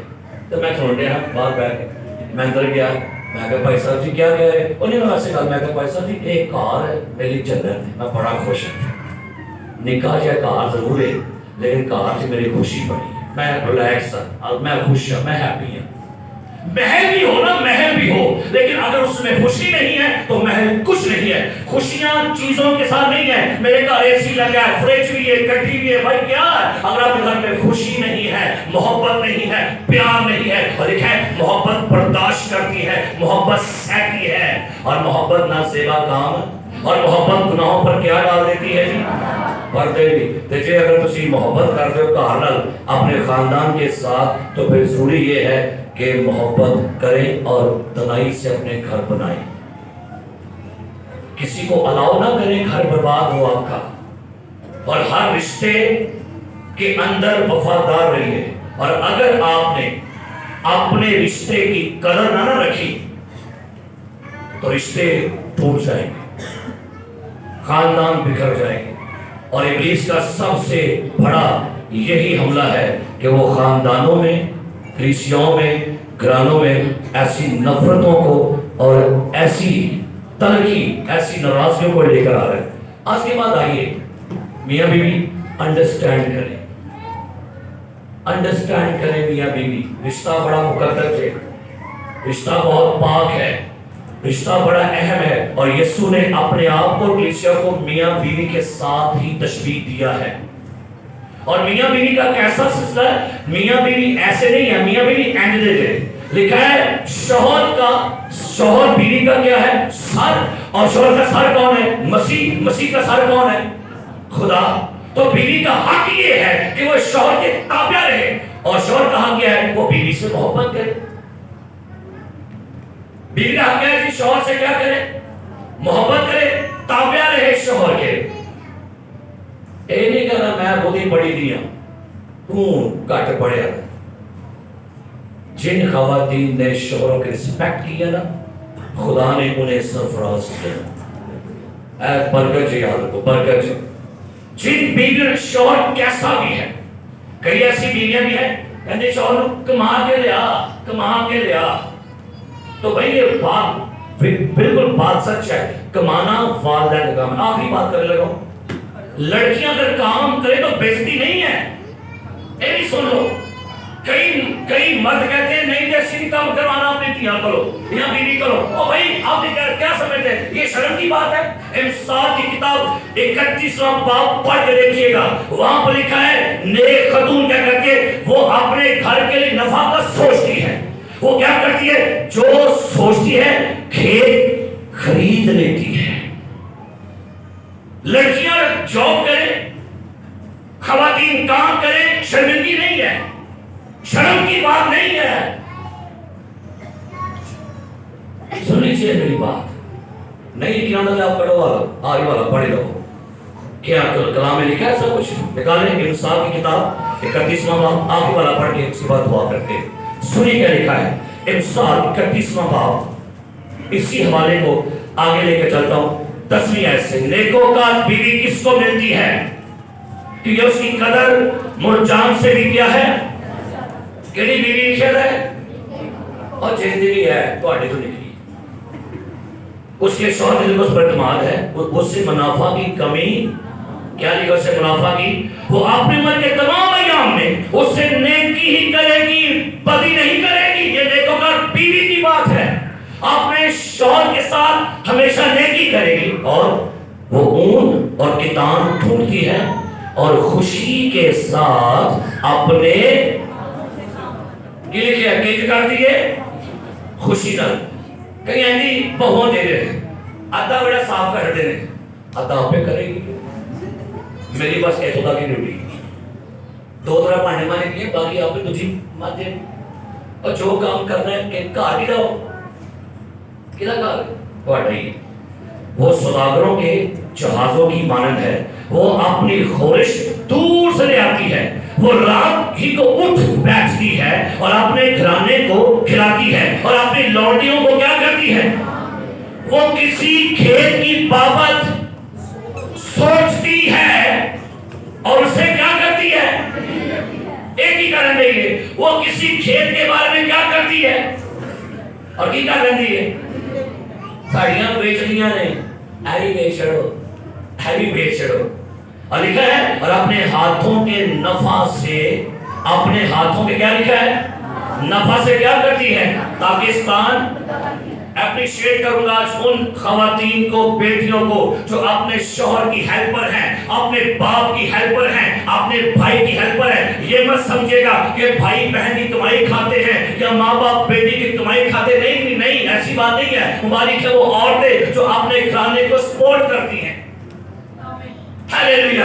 تو میں سن رہا باہر بیٹھ کے میں اندر گیا میں کہا بھائی صاحب جی کیا کہہ رہے انہیں میں ایسے کہا میں کہا بھائی صاحب جی ایک کار ہے میری جنت ہے میں بڑا خوش ہوں نکاح جائے کار ضرور ہے لیکن کار سے میری خوشی بڑی ہے میں ریلیکس ہوں میں خوش ہوں میں ہیپی ہوں محل بھی ہو نا محل بھی ہو لیکن اگر اس میں خوشی نہیں ہے تو محل کچھ نہیں ہے خوشیاں چیزوں کے ساتھ نہیں ہے میرے گھر اے سی لگا ہے فریج بھی ہے کٹی بھی ہے بھائی کیا ہے اگر آپ کے گھر میں خوشی نہیں ہے محبت نہیں ہے پیار نہیں ہے اور ایک ہے محبت برداشت کرتی ہے محبت سہتی ہے اور محبت نہ سیوا کام اور محبت گناہوں پر کیا ڈال دیتی ہے جی پردے بھی تے جے اگر تسی محبت کرتے ہو گھر نال اپنے خاندان کے ساتھ تو پھر ضروری یہ ہے کہ محبت کریں اور تنہائی سے اپنے گھر بنائیں. کسی کو الاؤ نہ کریں گھر برباد ہو آپ کا. اور ہر رشتے کے اندر وفادار رہیے. اور اگر آپ نے اپنے رشتے کی قدر نہ رکھی تو رشتے ٹوٹ جائیں گے, خاندان بکھر جائیں گے. اور ابلیس کا سب سے بڑا یہی حملہ ہے کہ وہ خاندانوں میں, کلیسیاؤں میں, گھرانوں میں ایسی نفرتوں کو اور ایسی تلخی, ایسی ناراضگیوں کو لے کر آ رہے ہیں. آج کے بعد آئیے میاں بیوی انڈرسٹینڈ کریں, انڈرسٹینڈ کریں میاں بیوی. رشتہ بڑا مقدس ہے, رشتہ بہت پاک ہے, رشتہ بڑا اہم ہے. اور یسوع نے اپنے آپ کو کلیسیا کو میاں بیوی کے ساتھ ہی تشبیہ دیا ہے. اور میاں بیوی کا کیسا سلسلہ ہے؟ میاں بیوی ایسے نہیں ہے, میاں بیوی اینڈ دے لکھا ہے شوہر بیوی کا کیا ہے؟ سر. اور شوہر کا سر کون ہے؟ مسیح. مسیح کا سر کون ہے؟ خدا. تو بیوی کا حق یہ ہے کہ وہ شوہر کے تابع رہے, اور شوہر کا حق کیا ہے؟ وہ بیوی سے محبت کرے. بیوی کا حق ہے کہ شوہر سے کیا کرے؟ محبت کرے, تابع رہے شوہر کے. اے نہیں کہنا میں بہت ہی بڑی دیا کٹ پڑیا. جن خواتین نے شوہروں کے رسپیکٹ کیا نا, خدا نے انہیں سرفراز کیا. اے برکت یاد رکھو, برکت. جن بیویوں شوہر کیسا بھی ہے, کئی ایسی بیویاں بھی ہیں کہتے شوہر کما کے لیا. تو بھائی یہ بات بالکل بات سچ ہے, کمانا والدین کا کام ہے. آخری بات کرنے لگا ہوں, لڑکیاں اگر کام کرے تو بےزتی نہیں ہے. یہ بھی سن لو, کئی مرد کہتے ہیں نہیں جیسی کام کروانا اپنی تیاں کرو یا بیوی کرو. او بھائی آپ کیا سمجھتے ہیں یہ شرم کی بات ہے؟ امثال کی کتاب 31واں باب پڑھ کے دیکھیے گا, وہاں پر لکھا ہے نیک خاتون کیا کرتی ہے؟ وہ اپنے گھر کے لیے نفع کا سوچتی ہے. وہ کیا کرتی ہے؟ جو سوچتی ہے کھیت خرید لیتی ہے. لڑکیاں جاب کریں, خواتین کام کریں, شرمندگی نہیں ہے, شرم کی بات نہیں ہے. سن لیجیے میری بات, نہیں کیا مطلب آپ پڑھو والا آئی والا پڑھے رہو. کیا کلام میں لکھا ہے سب کچھ؟ نکالیں امثال کی کتاب 31واں باب آخری والا پڑھ کے اس کے بعد دعا کرتے ہیں. سنی کیا لکھا ہے امثال 31واں باب, اسی حوالے کو آگے لے کے چلتا ہوں. 10ویں آیت سے, نیکوکار بیوی کس کو ملتی ہے کہ یہ اس کی قدر مرجان سے بھی کیا ہے؟ کیڑی بیوی لکھا ہے؟ اور جہدی ہے تو آٹے تو لکھی, اس کے شوہر دل کو اس پر اعتماد ہے, اس سے منافع کی کمی کیا لکھا؟ اس سے منافع کی, وہ اپنے عمر کے تمام ایام میں اس سے نیکی ہی کرے گی, بدی نہیں کرے گی. یہ نیکوکار بیوی کی بات ہے, اپنے شوہر کے ساتھ ہمیشہ نیکی کرے گی, اور وہ اون اور کتان ڈھونڈتی ہے, اور خوشی کے ساتھ اپنے یہ لکھے کیج کرتی ہے خوشی نہ. کہیں ایسی بہو دے رہے ہیں, آدھا بڑا صاف کر دے رہے, آدھا پہ کرے گی. میری بس ایک خدا کی ڈیوٹی, 2 طرح پانڈے مانے کیے, باقی آپ نے تجھی مانتے, اور جو کام کرنا ہے کہ کہا بھی رہو کدھا کہا پڑھ رہی. وہ سوداگروں کے جہازوں کی مانند ہے, وہ اپنی خورش دور سے لے آتی ہے, وہ رات ہی کو اٹھ بیٹھتی ہے اور اپنے گھرانے کو کھلاتی ہے, اور اپنی لونڈیوں کو کیا کرتی ہے؟ وہ کسی کھیت کی بابت سوچتی ہے اور اسے کیا کرتی ہے؟ ایک ہی کر رہی ہے, وہ کسی کھیت کے بارے میں کیا کرتی ہے اور کی کر رہی ہے؟ ساڑیاں بیچ لیاں نے, ایری بیچ چھڑو, ایری بیچ چھڑو. اور لکھا ہے اور اپنے ہاتھوں کے نفع سے, اپنے ہاتھوں کے کیا لکھا ہے؟ نفع سے کیا کرتی ہے؟ پاکستان اپریشیٹ کروں گا ان خواتین کو, بیٹیوں کو جو اپنے شوہر کی ہیلپر ہیں, اپنے باپ کی ہیلپر ہیں, اپنے بھائی کی ہیلپر ہیں. یہ مت سمجھے گا کہ بھائی بہن کی کمائی کھاتے ہیں یا ماں باپ بیٹی کی کمائی کھاتے, نہیں نہیں, ایسی بات نہیں ہے. مبارک ہے وہ عورتیں جو اپنے گھرانے کو سپورٹ کرتی ہیں. ہاللیلویہ.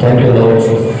Thank you, Lord Jesus.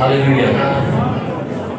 Hallelujah.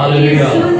Hallelujah.